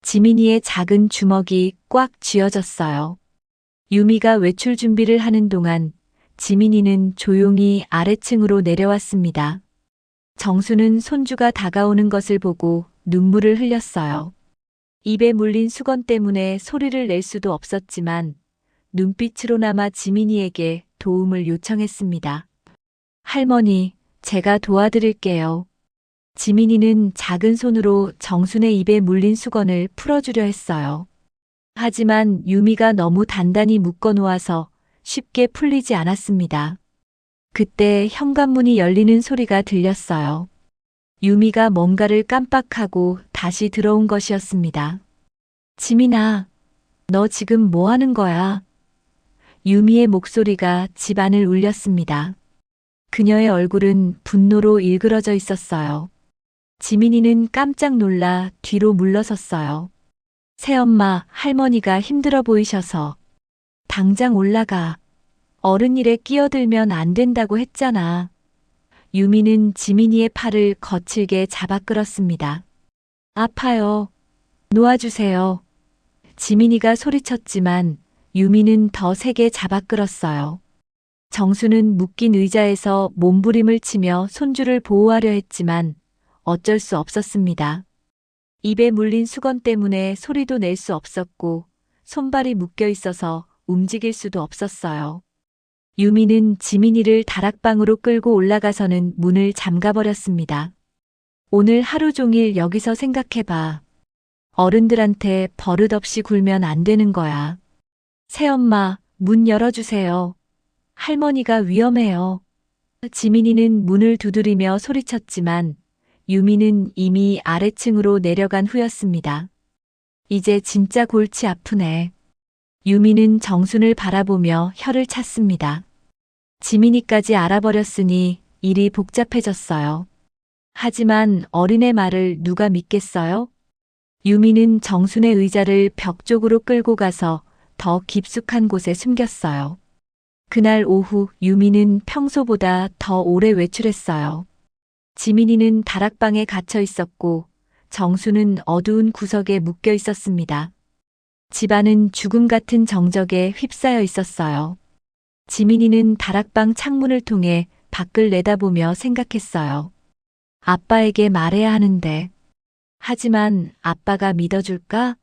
지민이의 작은 주먹이 꽉 쥐어졌어요. 유미가 외출 준비를 하는 동안 지민이는 조용히 아래층으로 내려왔습니다. 정수는 손주가 다가오는 것을 보고 눈물을 흘렸어요. 입에 물린 수건 때문에 소리를 낼 수도 없었지만 눈빛으로나마 지민이에게 도움을 요청했습니다. 할머니, 제가 도와드릴게요. 지민이는 작은 손으로 정순의 입에 물린 수건을 풀어주려 했어요. 하지만 유미가 너무 단단히 묶어 놓아서 쉽게 풀리지 않았습니다. 그때 현관문이 열리는 소리가 들렸어요. 유미가 뭔가를 깜빡하고 다시 들어온 것이었습니다. 지민아, 너 지금 뭐 하는 거야? 유미의 목소리가 집안을 울렸습니다. 그녀의 얼굴은 분노로 일그러져 있었어요. 지민이는 깜짝 놀라 뒤로 물러섰어요. 새엄마, 할머니가 힘들어 보이셔서. 당장 올라가. 어른 일에 끼어들면 안 된다고 했잖아. 유미는 지민이의 팔을 거칠게 잡아 끌었습니다. 아파요. 놓아주세요. 지민이가 소리쳤지만 유미는 더 세게 잡아 끌었어요. 정수는 묶인 의자에서 몸부림을 치며 손주를 보호하려 했지만 어쩔 수 없었습니다. 입에 물린 수건 때문에 소리도 낼 수 없었고 손발이 묶여 있어서 움직일 수도 없었어요. 유미는 지민이를 다락방으로 끌고 올라가서는 문을 잠가버렸습니다. 오늘 하루 종일 여기서 생각해봐. 어른들한테 버릇없이 굴면 안 되는 거야. 새엄마, 문 열어주세요. 할머니가 위험해요. 지민이는 문을 두드리며 소리쳤지만 유미는 이미 아래층으로 내려간 후였습니다. 이제 진짜 골치 아프네. 유미는 정순을 바라보며 혀를 찼습니다. 지민이까지 알아버렸으니 일이 복잡해졌어요. 하지만 어린애 말을 누가 믿겠어요? 유미는 정순의 의자를 벽 쪽으로 끌고 가서 더 깊숙한 곳에 숨겼어요. 그날 오후 유미는 평소보다 더 오래 외출했어요. 지민이는 다락방에 갇혀 있었고 정수는 어두운 구석에 묶여 있었습니다. 집안은 죽음 같은 정적에 휩싸여 있었어요. 지민이는 다락방 창문을 통해 밖을 내다보며 생각했어요. 아빠에게 말해야 하는데. 하지만 아빠가 믿어줄까?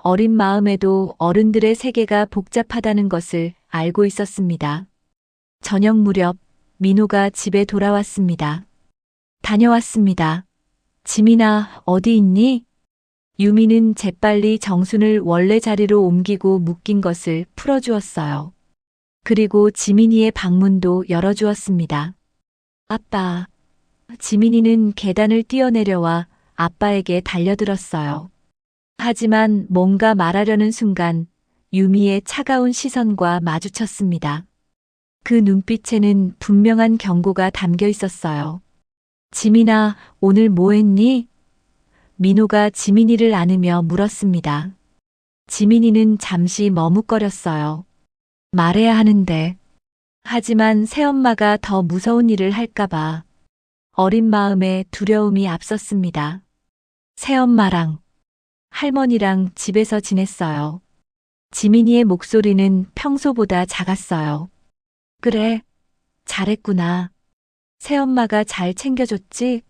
어린 마음에도 어른들의 세계가 복잡하다는 것을 알고 있었습니다. 저녁 무렵 민호가 집에 돌아왔습니다. 다녀왔습니다. 지민아, 어디 있니? 유미는 재빨리 정순을 원래 자리로 옮기고 묶인 것을 풀어주었어요. 그리고 지민이의 방문도 열어주었습니다. 아빠. 지민이는 계단을 뛰어내려와 아빠에게 달려들었어요. 하지만 뭔가 말하려는 순간 유미의 차가운 시선과 마주쳤습니다. 그 눈빛에는 분명한 경고가 담겨 있었어요. 지민아, 오늘 뭐 했니? 민호가 지민이를 안으며 물었습니다. 지민이는 잠시 머뭇거렸어요. 말해야 하는데. 하지만 새엄마가 더 무서운 일을 할까봐 어린 마음에 두려움이 앞섰습니다. 새엄마랑 할머니랑 집에서 지냈어요. 지민이의 목소리는 평소보다 작았어요. 그래, 잘했구나. 새엄마가 잘 챙겨줬지?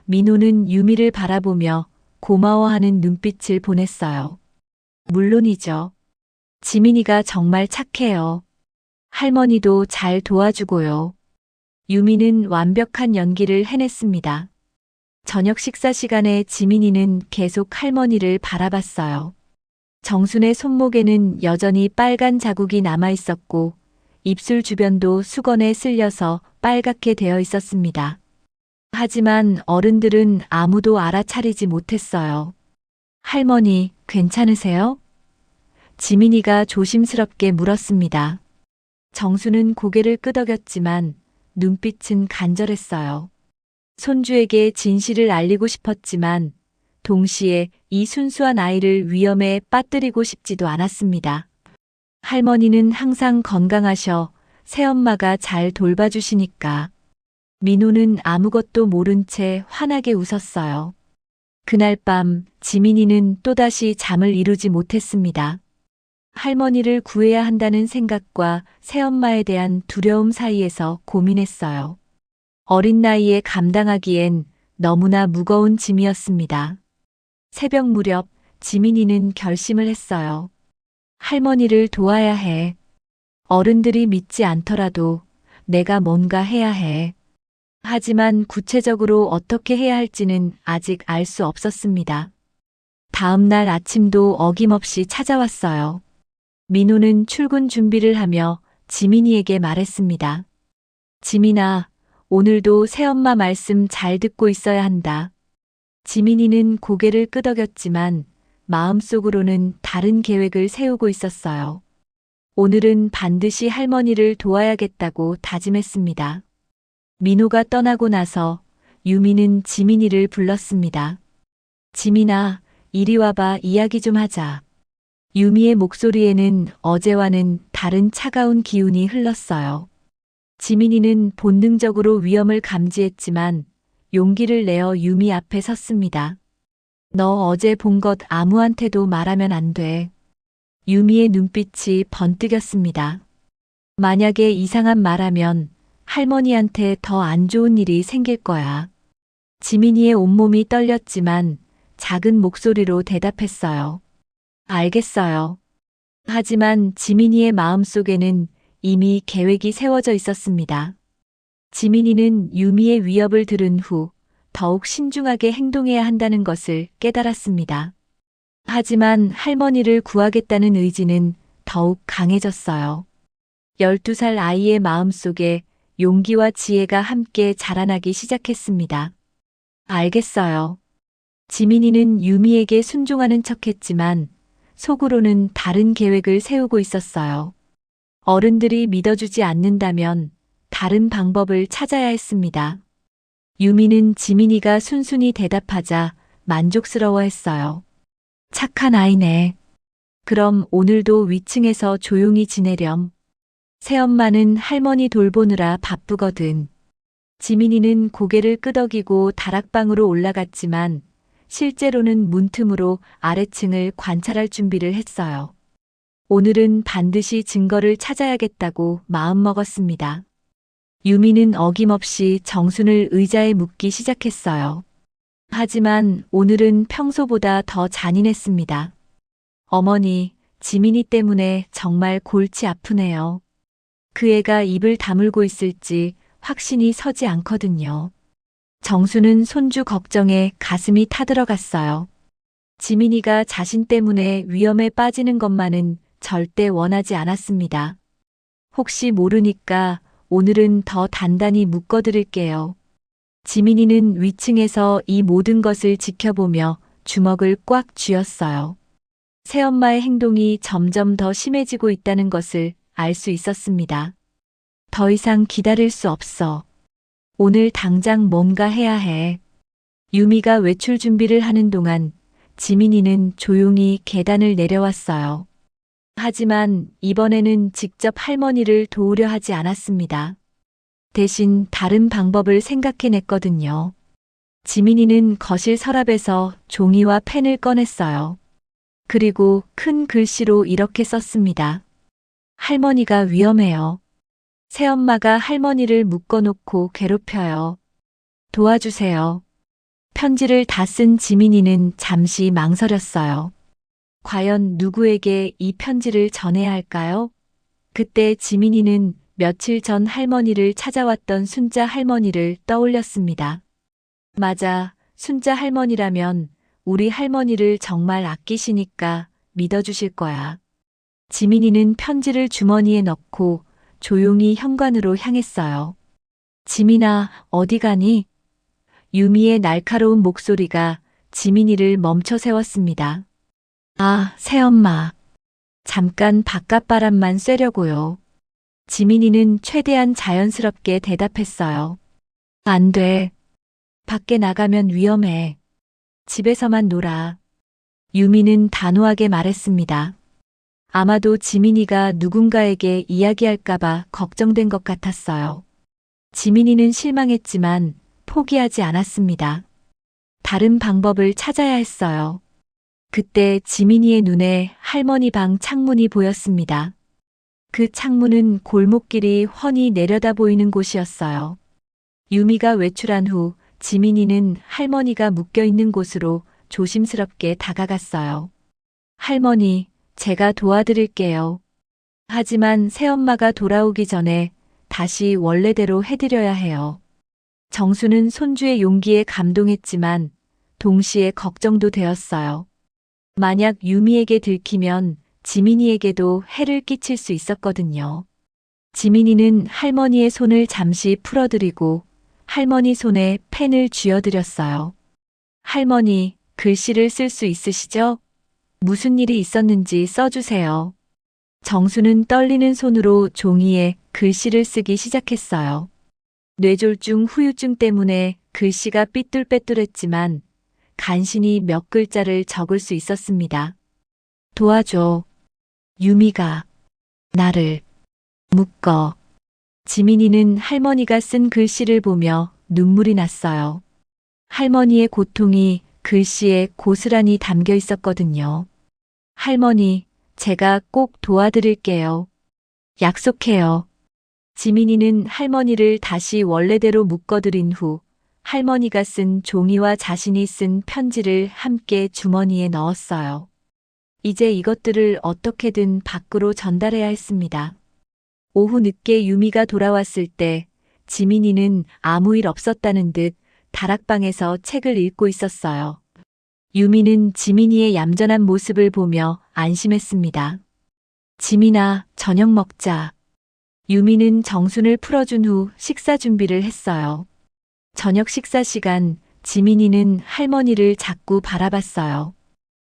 민호는 유미를 바라보며 고마워하는 눈빛을 보냈어요. 물론이죠. 지민이가 정말 착해요. 할머니도 잘 도와주고요. 유미는 완벽한 연기를 해냈습니다. 저녁 식사 시간에 지민이는 계속 할머니를 바라봤어요. 정순의 손목에는 여전히 빨간 자국이 남아 있었고 입술 주변도 수건에 쓸려서 빨갛게 되어 있었습니다. 하지만 어른들은 아무도 알아차리지 못했어요. 할머니, 괜찮으세요? 지민이가 조심스럽게 물었습니다. 정수는 고개를 끄덕였지만 눈빛은 간절했어요. 손주에게 진실을 알리고 싶었지만 동시에 이 순수한 아이를 위험에 빠뜨리고 싶지도 않았습니다. 할머니는 항상 건강하셔. 새엄마가 잘 돌봐주시니까. 민호는 아무것도 모른 채 환하게 웃었어요. 그날 밤 지민이는 또다시 잠을 이루지 못했습니다. 할머니를 구해야 한다는 생각과 새엄마에 대한 두려움 사이에서 고민했어요. 어린 나이에 감당하기엔 너무나 무거운 짐이었습니다. 새벽 무렵 지민이는 결심을 했어요. 할머니를 도와야 해. 어른들이 믿지 않더라도 내가 뭔가 해야 해. 하지만 구체적으로 어떻게 해야 할지는 아직 알 수 없었습니다. 다음 날 아침도 어김없이 찾아왔어요. 민호는 출근 준비를 하며 지민이에게 말했습니다. 지민아, 오늘도 새엄마 말씀 잘 듣고 있어야 한다. 지민이는 고개를 끄덕였지만 마음속으로는 다른 계획을 세우고 있었어요. 오늘은 반드시 할머니를 도와야겠다고 다짐했습니다. 민호가 떠나고 나서 유미는 지민이를 불렀습니다. 지민아, 이리 와봐, 이야기 좀 하자. 유미의 목소리에는 어제와는 다른 차가운 기운이 흘렀어요. 지민이는 본능적으로 위험을 감지했지만 용기를 내어 유미 앞에 섰습니다. 너 어제 본 것 아무한테도 말하면 안 돼. 유미의 눈빛이 번뜩였습니다. 만약에 이상한 말하면 할머니한테 더 안 좋은 일이 생길 거야. 지민이의 온몸이 떨렸지만 작은 목소리로 대답했어요. 알겠어요. 하지만 지민이의 마음속에는 이미 계획이 세워져 있었습니다. 지민이는 유미의 위협을 들은 후 더욱 신중하게 행동해야 한다는 것을 깨달았습니다. 하지만 할머니를 구하겠다는 의지는 더욱 강해졌어요. 12살 아이의 마음속에 용기와 지혜가 함께 자라나기 시작했습니다. 알겠어요. 지민이는 유미에게 순종하는 척했지만 속으로는 다른 계획을 세우고 있었어요. 어른들이 믿어주지 않는다면 다른 방법을 찾아야 했습니다. 유미는 지민이가 순순히 대답하자 만족스러워했어요. 착한 아이네. 그럼 오늘도 위층에서 조용히 지내렴. 새엄마는 할머니 돌보느라 바쁘거든. 지민이는 고개를 끄덕이고 다락방으로 올라갔지만 실제로는 문틈으로 아래층을 관찰할 준비를 했어요. 오늘은 반드시 증거를 찾아야겠다고 마음먹었습니다. 유미는 어김없이 정순을 의자에 묻기 시작했어요. 하지만 오늘은 평소보다 더 잔인했습니다. 어머니, 지민이 때문에 정말 골치 아프네요. 그 애가 입을 다물고 있을지 확신이 서지 않거든요. 정수는 손주 걱정에 가슴이 타들어갔어요. 지민이가 자신 때문에 위험에 빠지는 것만은 절대 원하지 않았습니다. 혹시 모르니까 오늘은 더 단단히 묶어드릴게요. 지민이는 위층에서 이 모든 것을 지켜보며 주먹을 꽉 쥐었어요. 새엄마의 행동이 점점 더 심해지고 있다는 것을 알 수 있었습니다. 더 이상 기다릴 수 없어. 오늘 당장 뭔가 해야 해. 유미가 외출 준비를 하는 동안 지민이는 조용히 계단을 내려왔어요. 하지만 이번에는 직접 할머니를 도우려 하지 않았습니다. 대신 다른 방법을 생각해냈거든요. 지민이는 거실 서랍에서 종이와 펜을 꺼냈어요. 그리고 큰 글씨로 이렇게 썼습니다. 할머니가 위험해요. 새엄마가 할머니를 묶어놓고 괴롭혀요. 도와주세요. 편지를 다 쓴 지민이는 잠시 망설였어요. 과연 누구에게 이 편지를 전해야 할까요? 그때 지민이는 며칠 전 할머니를 찾아왔던 순자 할머니를 떠올렸습니다. 맞아, 순자 할머니라면 우리 할머니를 정말 아끼시니까 믿어주실 거야. 지민이는 편지를 주머니에 넣고 조용히 현관으로 향했어요. 지민아, 어디 가니? 유미의 날카로운 목소리가 지민이를 멈춰 세웠습니다. 아, 새엄마. 잠깐 바깥바람만 쐬려고요. 지민이는 최대한 자연스럽게 대답했어요. 안 돼. 밖에 나가면 위험해. 집에서만 놀아. 유미는 단호하게 말했습니다. 아마도 지민이가 누군가에게 이야기할까봐 걱정된 것 같았어요. 지민이는 실망했지만 포기하지 않았습니다. 다른 방법을 찾아야 했어요. 그때 지민이의 눈에 할머니 방 창문이 보였습니다. 그 창문은 골목길이 훤히 내려다 보이는 곳이었어요. 유미가 외출한 후 지민이는 할머니가 묶여 있는 곳으로 조심스럽게 다가갔어요. 할머니, 제가 도와드릴게요. 하지만 새엄마가 돌아오기 전에 다시 원래대로 해드려야 해요. 정수는 손주의 용기에 감동했지만 동시에 걱정도 되었어요. 만약 유미에게 들키면 지민이에게도 해를 끼칠 수 있었거든요. 지민이는 할머니의 손을 잠시 풀어드리고 할머니 손에 펜을 쥐어드렸어요. 할머니, 글씨를 쓸 수 있으시죠? 무슨 일이 있었는지 써주세요. 정수는 떨리는 손으로 종이에 글씨를 쓰기 시작했어요. 뇌졸중 후유증 때문에 글씨가 삐뚤빼뚤했지만 간신히 몇 글자를 적을 수 있었습니다. 도와줘. 유미가 나를 묶어. 지민이는 할머니가 쓴 글씨를 보며 눈물이 났어요. 할머니의 고통이 글씨에 고스란히 담겨 있었거든요. 할머니, 제가 꼭 도와드릴게요. 약속해요. 지민이는 할머니를 다시 원래대로 묶어드린 후 할머니가 쓴 종이와 자신이 쓴 편지를 함께 주머니에 넣었어요. 이제 이것들을 어떻게든 밖으로 전달해야 했습니다. 오후 늦게 유미가 돌아왔을 때 지민이는 아무 일 없었다는 듯 다락방에서 책을 읽고 있었어요. 유미는 지민이의 얌전한 모습을 보며 안심했습니다. 지민아, 저녁 먹자. 유미는 정순을 풀어준 후 식사 준비를 했어요. 저녁 식사 시간, 지민이는 할머니를 자꾸 바라봤어요.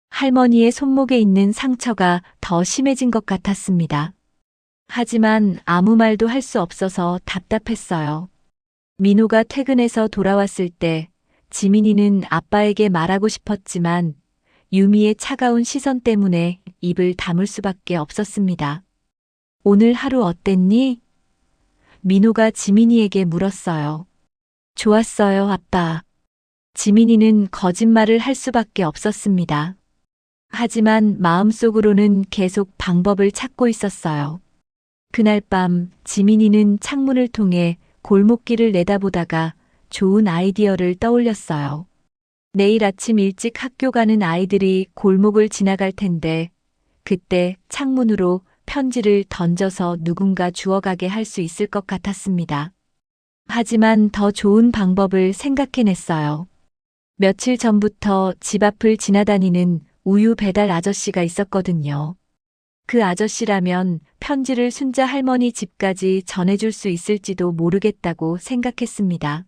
할머니의 손목에 있는 상처가 더 심해진 것 같았습니다. 하지만 아무 말도 할 수 없어서 답답했어요. 민호가 퇴근해서 돌아왔을 때 지민이는 아빠에게 말하고 싶었지만 유미의 차가운 시선 때문에 입을 다물 수밖에 없었습니다. 오늘 하루 어땠니? 민호가 지민이에게 물었어요. 좋았어요, 아빠. 지민이는 거짓말을 할 수밖에 없었습니다. 하지만 마음속으로는 계속 방법을 찾고 있었어요. 그날 밤 지민이는 창문을 통해 골목길을 내다보다가 좋은 아이디어를 떠올렸어요. 내일 아침 일찍 학교 가는 아이들이 골목을 지나갈 텐데 그때 창문으로 편지를 던져서 누군가 주워가게 할 수 있을 것 같았습니다. 하지만 더 좋은 방법을 생각해냈어요. 며칠 전부터 집 앞을 지나다니는 우유 배달 아저씨가 있었거든요. 그 아저씨라면 편지를 순자 할머니 집까지 전해줄 수 있을지도 모르겠다고 생각했습니다.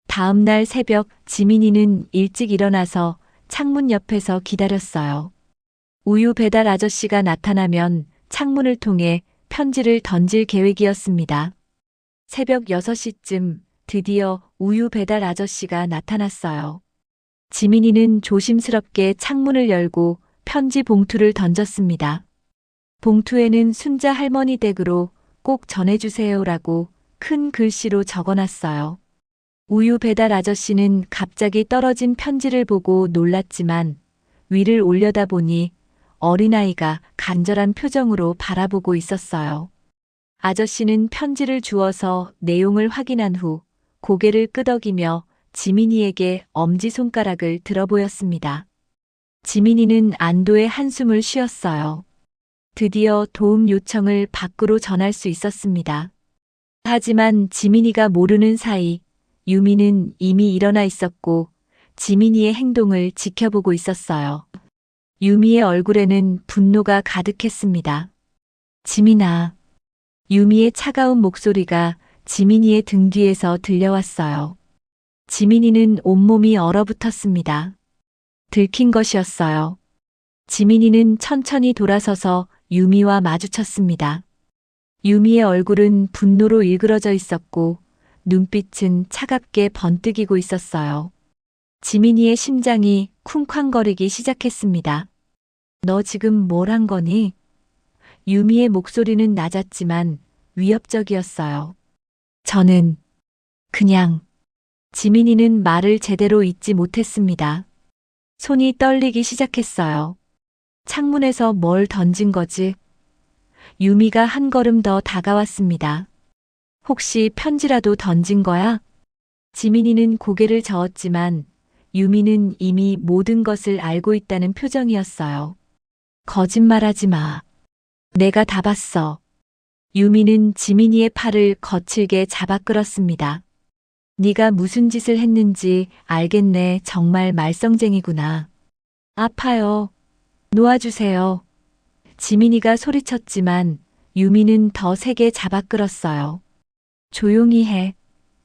다음 날 새벽 지민이는 일찍 일어나서 창문 옆에서 기다렸어요. 우유 배달 아저씨가 나타나면 창문을 통해 편지를 던질 계획이었습니다. 새벽 6시쯤 드디어 우유 배달 아저씨가 나타났어요. 지민이는 조심스럽게 창문을 열고 편지 봉투를 던졌습니다. 봉투에는 순자 할머니 댁으로 꼭 전해주세요라고 큰 글씨로 적어놨어요. 우유 배달 아저씨는 갑자기 떨어진 편지를 보고 놀랐지만 위를 올려다보니 어린아이가 간절한 표정으로 바라보고 있었어요. 아저씨는 편지를 주워서 내용을 확인한 후 고개를 끄덕이며 지민이에게 엄지손가락을 들어보였습니다. 지민이는 안도의 한숨을 쉬었어요. 드디어 도움 요청을 밖으로 전할 수 있었습니다. 하지만 지민이가 모르는 사이 유미는 이미 일어나 있었고 지민이의 행동을 지켜보고 있었어요. 유미의 얼굴에는 분노가 가득했습니다. 지민아. 유미의 차가운 목소리가 지민이의 등 뒤에서 들려왔어요. 지민이는 온몸이 얼어붙었습니다. 들킨 것이었어요. 지민이는 천천히 돌아서서 유미와 마주쳤습니다. 유미의 얼굴은 분노로 일그러져 있었고 눈빛은 차갑게 번뜩이고 있었어요. 지민이의 심장이 쿵쾅거리기 시작했습니다. 너 지금 뭘 한 거니? 유미의 목소리는 낮았지만 위협적이었어요. 저는 그냥. 지민이는 말을 제대로 잇지 못했습니다. 손이 떨리기 시작했어요. 창문에서 뭘 던진 거지? 유미가 한 걸음 더 다가왔습니다. 혹시 편지라도 던진 거야? 지민이는 고개를 저었지만 유미는 이미 모든 것을 알고 있다는 표정이었어요. 거짓말하지 마. 내가 다 봤어. 유미는 지민이의 팔을 거칠게 잡아 끌었습니다. 네가 무슨 짓을 했는지 알겠네. 정말 말썽쟁이구나. 아파요. 놓아주세요. 지민이가 소리쳤지만 유미는 더 세게 잡아 끌었어요. 조용히 해.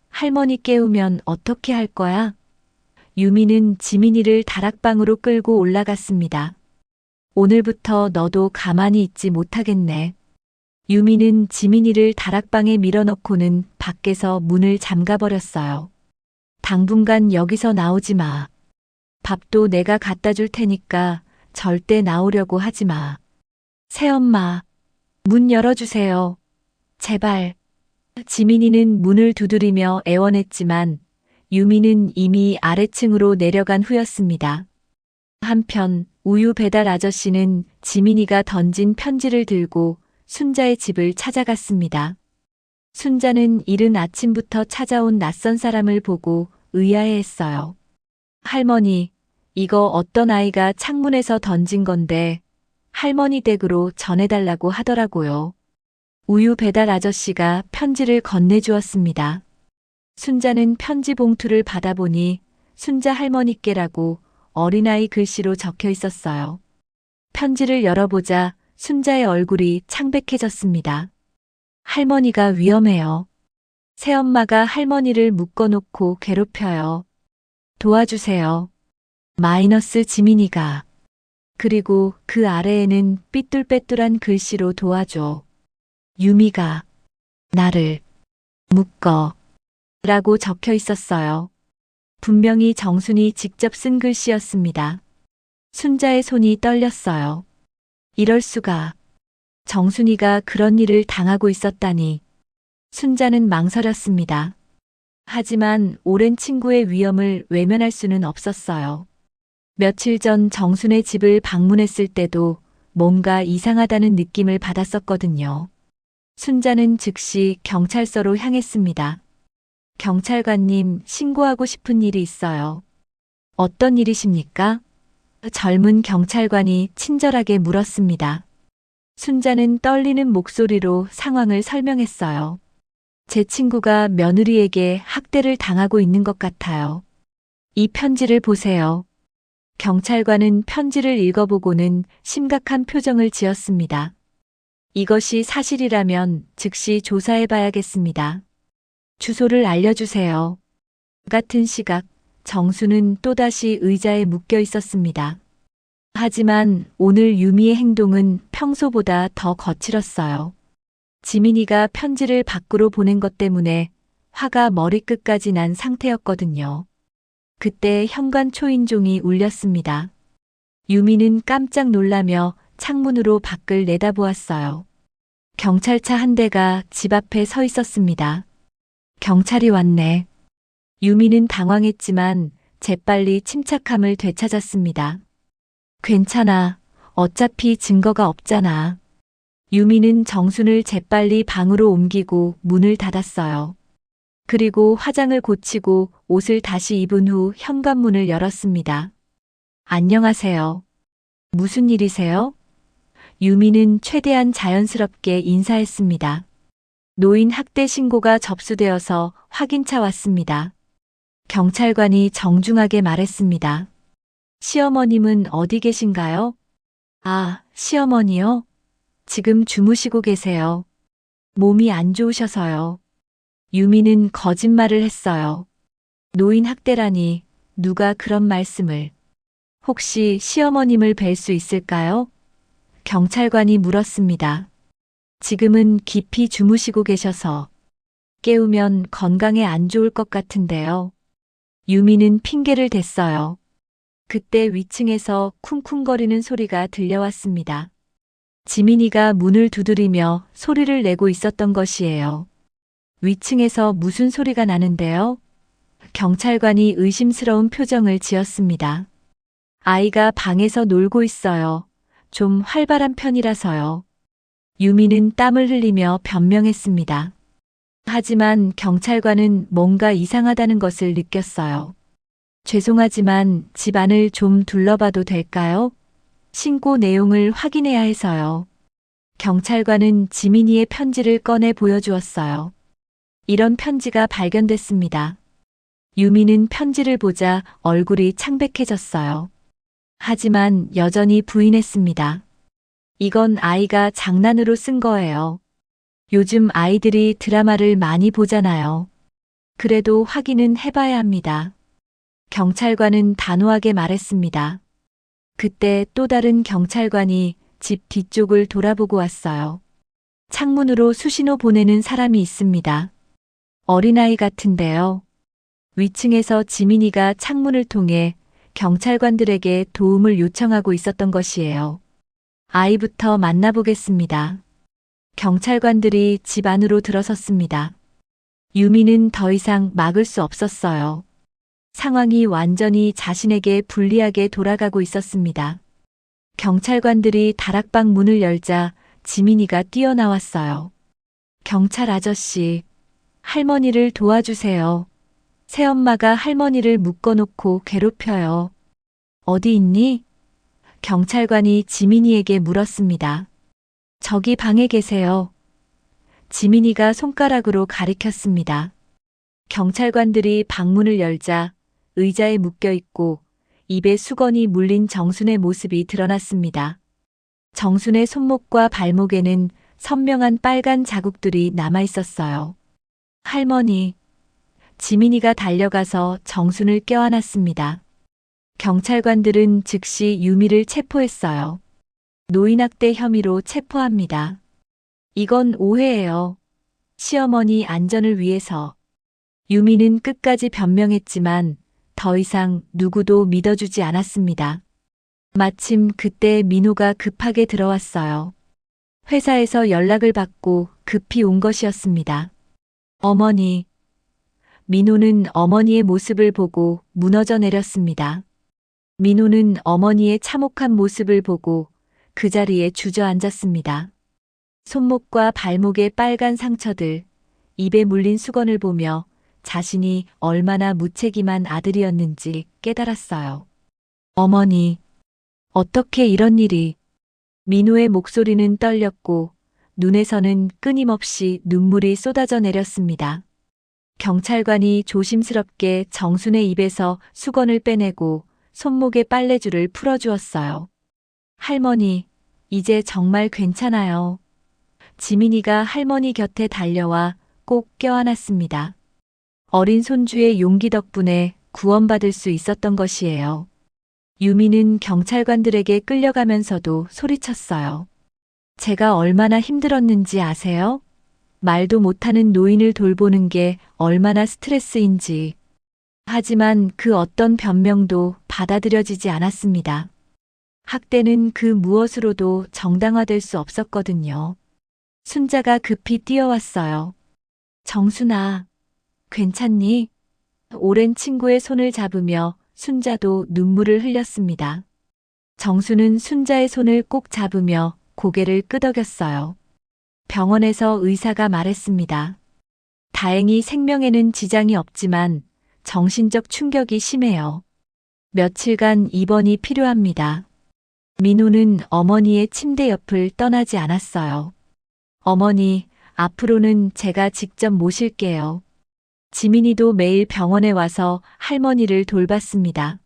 할머니 깨우면 어떻게 할 거야? 유미는 지민이를 다락방으로 끌고 올라갔습니다. 오늘부터 너도 가만히 있지 못하겠네. 유미는 지민이를 다락방에 밀어넣고는 밖에서 문을 잠가버렸어요. 당분간 여기서 나오지 마. 밥도 내가 갖다 줄 테니까 절대 나오려고 하지 마. 새엄마, 문 열어주세요. 제발. 지민이는 문을 두드리며 애원했지만 유미는 이미 아래층으로 내려간 후였습니다. 한편 우유 배달 아저씨는 지민이가 던진 편지를 들고 순자의 집을 찾아갔습니다. 순자는 이른 아침부터 찾아온 낯선 사람을 보고 의아해했어요. 할머니, 이거 어떤 아이가 창문에서 던진 건데 할머니 댁으로 전해달라고 하더라고요. 우유 배달 아저씨가 편지를 건네주었습니다. 순자는 편지 봉투를 받아보니 순자 할머니께라고 어린아이 글씨로 적혀 있었어요. 편지를 열어보자 순자의 얼굴이 창백해졌습니다. 할머니가 위험해요. 새엄마가 할머니를 묶어놓고 괴롭혀요. 도와주세요. 마이너스 지민이가. 그리고 그 아래에는 삐뚤빼뚤한 글씨로 도와줘. 유미가 나를 묶어 라고 적혀 있었어요. 분명히 정순이 직접 쓴 글씨였습니다. 순자의 손이 떨렸어요. 이럴 수가. 정순이가 그런 일을 당하고 있었다니. 순자는 망설였습니다. 하지만 오랜 친구의 위험을 외면할 수는 없었어요. 며칠 전 정순의 집을 방문했을 때도 뭔가 이상하다는 느낌을 받았었거든요. 순자는 즉시 경찰서로 향했습니다. 경찰관님, 신고하고 싶은 일이 있어요. 어떤 일이십니까? 젊은 경찰관이 친절하게 물었습니다. 순자는 떨리는 목소리로 상황을 설명했어요. 제 친구가 며느리에게 학대를 당하고 있는 것 같아요. 이 편지를 보세요. 경찰관은 편지를 읽어보고는 심각한 표정을 지었습니다. 이것이 사실이라면 즉시 조사해봐야겠습니다. 주소를 알려주세요. 같은 시각, 정수는 또다시 의자에 묶여 있었습니다. 하지만 오늘 유미의 행동은 평소보다 더 거칠었어요. 지민이가 편지를 밖으로 보낸 것 때문에 화가 머리끝까지 난 상태였거든요. 그때 현관 초인종이 울렸습니다. 유미는 깜짝 놀라며 창문으로 밖을 내다보았어요. 경찰차 한 대가 집 앞에 서 있었습니다. 경찰이 왔네. 유미는 당황했지만 재빨리 침착함을 되찾았습니다. 괜찮아. 어차피 증거가 없잖아. 유미는 정순을 재빨리 방으로 옮기고 문을 닫았어요. 그리고 화장을 고치고 옷을 다시 입은 후 현관문을 열었습니다. 안녕하세요. 무슨 일이세요? 유미는 최대한 자연스럽게 인사했습니다. 노인 학대 신고가 접수되어서 확인차 왔습니다. 경찰관이 정중하게 말했습니다. 시어머님은 어디 계신가요? 아, 시어머니요? 지금 주무시고 계세요. 몸이 안 좋으셔서요. 유미는 거짓말을 했어요. 노인 학대라니 누가 그런 말씀을. 혹시 시어머님을 뵐 수 있을까요? 경찰관이 물었습니다. 지금은 깊이 주무시고 계셔서 깨우면 건강에 안 좋을 것 같은데요. 유미는 핑계를 댔어요. 그때 위층에서 쿵쿵거리는 소리가 들려왔습니다. 지민이가 문을 두드리며 소리를 내고 있었던 것이에요. 위층에서 무슨 소리가 나는데요? 경찰관이 의심스러운 표정을 지었습니다. 아이가 방에서 놀고 있어요. 좀 활발한 편이라서요. 유미는 땀을 흘리며 변명했습니다. 하지만 경찰관은 뭔가 이상하다는 것을 느꼈어요. 죄송하지만 집 안을 좀 둘러봐도 될까요? 신고 내용을 확인해야 해서요. 경찰관은 지민이의 편지를 꺼내 보여주었어요. 이런 편지가 발견됐습니다. 유미는 편지를 보자 얼굴이 창백해졌어요. 하지만 여전히 부인했습니다. 이건 아이가 장난으로 쓴 거예요. 요즘 아이들이 드라마를 많이 보잖아요. 그래도 확인은 해봐야 합니다. 경찰관은 단호하게 말했습니다. 그때 또 다른 경찰관이 집 뒤쪽을 돌아보고 왔어요. 창문으로 수신호 보내는 사람이 있습니다. 어린아이 같은데요. 위층에서 지민이가 창문을 통해 경찰관들에게 도움을 요청하고 있었던 것이에요. 아이부터 만나보겠습니다. 경찰관들이 집 안으로 들어섰습니다. 유미는 더 이상 막을 수 없었어요. 상황이 완전히 자신에게 불리하게 돌아가고 있었습니다. 경찰관들이 다락방 문을 열자 지민이가 뛰어나왔어요. 경찰 아저씨, 할머니를 도와주세요. 새엄마가 할머니를 묶어놓고 괴롭혀요. 어디 있니? 경찰관이 지민이에게 물었습니다. 저기 방에 계세요. 지민이가 손가락으로 가리켰습니다. 경찰관들이 방문을 열자 의자에 묶여 있고 입에 수건이 물린 정순의 모습이 드러났습니다. 정순의 손목과 발목에는 선명한 빨간 자국들이 남아 있었어요. 할머니, 지민이가 달려가서 정순을 껴안았습니다. 경찰관들은 즉시 유미를 체포했어요. 노인학대 혐의로 체포합니다. 이건 오해예요. 시어머니 안전을 위해서. 유미는 끝까지 변명했지만 더 이상 누구도 믿어주지 않았습니다. 마침 그때 민호가 급하게 들어왔어요. 회사에서 연락을 받고 급히 온 것이었습니다. 어머니. 민호는 어머니의 모습을 보고 무너져 내렸습니다. 민호는 어머니의 참혹한 모습을 보고 그 자리에 주저앉았습니다. 손목과 발목의 빨간 상처들, 입에 물린 수건을 보며 자신이 얼마나 무책임한 아들이었는지 깨달았어요. 어머니, 어떻게 이런 일이? 민호의 목소리는 떨렸고 눈에서는 끊임없이 눈물이 쏟아져 내렸습니다. 경찰관이 조심스럽게 정순의 입에서 수건을 빼내고 손목의 빨래줄을 풀어주었어요. 할머니, 이제 정말 괜찮아요. 지민이가 할머니 곁에 달려와 꼭 껴안았습니다. 어린 손주의 용기 덕분에 구원받을 수 있었던 것이에요. 유미는 경찰관들에게 끌려가면서도 소리쳤어요. 제가 얼마나 힘들었는지 아세요? 말도 못하는 노인을 돌보는 게 얼마나 스트레스인지. 하지만 그 어떤 변명도 받아들여지지 않았습니다. 학대는 그 무엇으로도 정당화될 수 없었거든요. 순자가 급히 뛰어왔어요. 정순아, 괜찮니? 오랜 친구의 손을 잡으며 순자도 눈물을 흘렸습니다. 정수는 순자의 손을 꼭 잡으며 고개를 끄덕였어요. 병원에서 의사가 말했습니다. 다행히 생명에는 지장이 없지만 정신적 충격이 심해요. 며칠간 입원이 필요합니다. 민호는 어머니의 침대 옆을 떠나지 않았어요. 어머니, 앞으로는 제가 직접 모실게요. 지민이도 매일 병원에 와서 할머니를 돌봤습니다.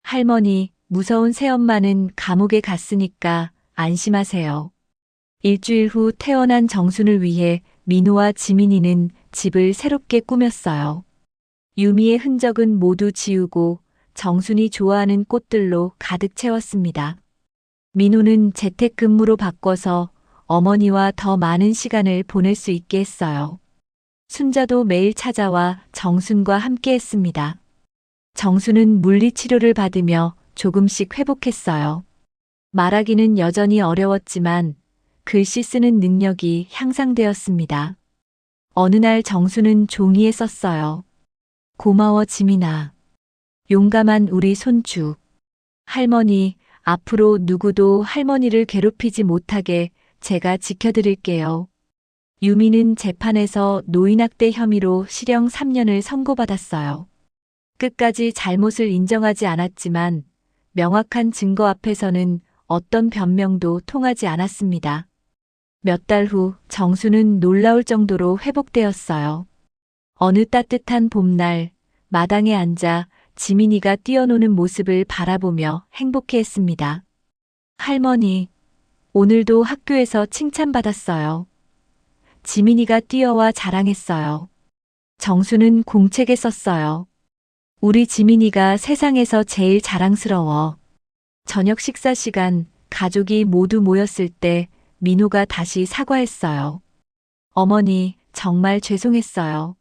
할머니, 무서운 새엄마는 감옥에 갔으니까 안심하세요. 일주일 후 태어난 정순을 위해 민호와 지민이는 집을 새롭게 꾸몄어요. 유미의 흔적은 모두 지우고 정순이 좋아하는 꽃들로 가득 채웠습니다. 민호는 재택근무로 바꿔서 어머니와 더 많은 시간을 보낼 수 있게 했어요. 순자도 매일 찾아와 정순과 함께 했습니다. 정순은 물리치료를 받으며 조금씩 회복했어요. 말하기는 여전히 어려웠지만 글씨 쓰는 능력이 향상되었습니다. 어느 날 정순은 종이에 썼어요. 고마워 지민아. 용감한 우리 손주. 할머니, 앞으로 누구도 할머니를 괴롭히지 못하게 제가 지켜드릴게요. 유미는 재판에서 노인학대 혐의로 실형 3년을 선고받았어요. 끝까지 잘못을 인정하지 않았지만 명확한 증거 앞에서는 어떤 변명도 통하지 않았습니다. 몇 달 후 정수는 놀라울 정도로 회복되었어요. 어느 따뜻한 봄날 마당에 앉아 지민이가 뛰어노는 모습을 바라보며 행복해했습니다. 할머니, 오늘도 학교에서 칭찬받았어요. 지민이가 뛰어와 자랑했어요. 정수는 공책에 썼어요. 우리 지민이가 세상에서 제일 자랑스러워. 저녁 식사 시간 가족이 모두 모였을 때 민호가 다시 사과했어요. 어머니, 정말 죄송했어요.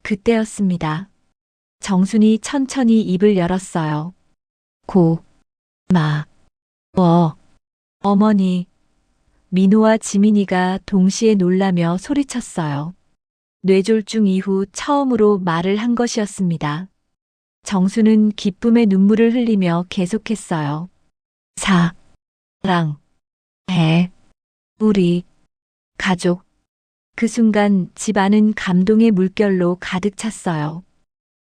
그때였습니다. 정순이 천천히 입을 열었어요. 어머니. 민호와 지민이가 동시에 놀라며 소리쳤어요. 뇌졸중 이후 처음으로 말을 한 것이었습니다. 정수는 기쁨의 눈물을 흘리며 계속했어요. 우리 가족. 그 순간 집 안은 감동의 물결로 가득 찼어요.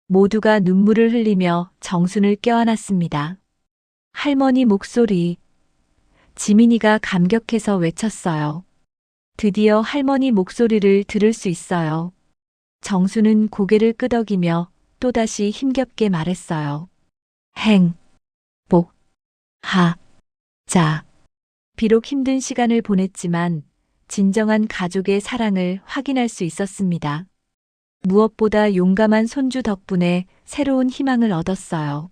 모두가 눈물을 흘리며 정순을 껴안았습니다. 할머니 목소리. 지민이가 감격해서 외쳤어요. 드디어 할머니 목소리를 들을 수 있어요. 정수는 고개를 끄덕이며 또다시 힘겹게 말했어요. 비록 힘든 시간을 보냈지만 진정한 가족의 사랑을 확인할 수 있었습니다. 무엇보다 용감한 손주 덕분에 새로운 희망을 얻었어요.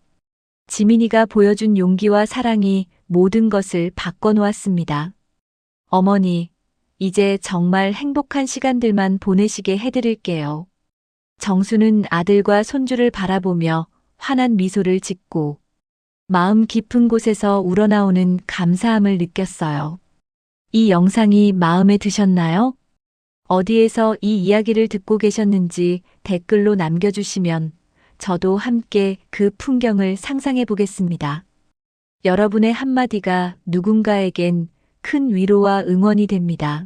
지민이가 보여준 용기와 사랑이 모든 것을 바꿔놓았습니다. 어머니, 이제 정말 행복한 시간들만 보내시게 해드릴게요. 정수는 아들과 손주를 바라보며 환한 미소를 짓고 마음 깊은 곳에서 우러나오는 감사함을 느꼈어요. 이 영상이 마음에 드셨나요? 어디에서 이 이야기를 듣고 계셨는지 댓글로 남겨주시면 저도 함께 그 풍경을 상상해 보겠습니다. 여러분의 한마디가 누군가에겐 큰 위로와 응원이 됩니다.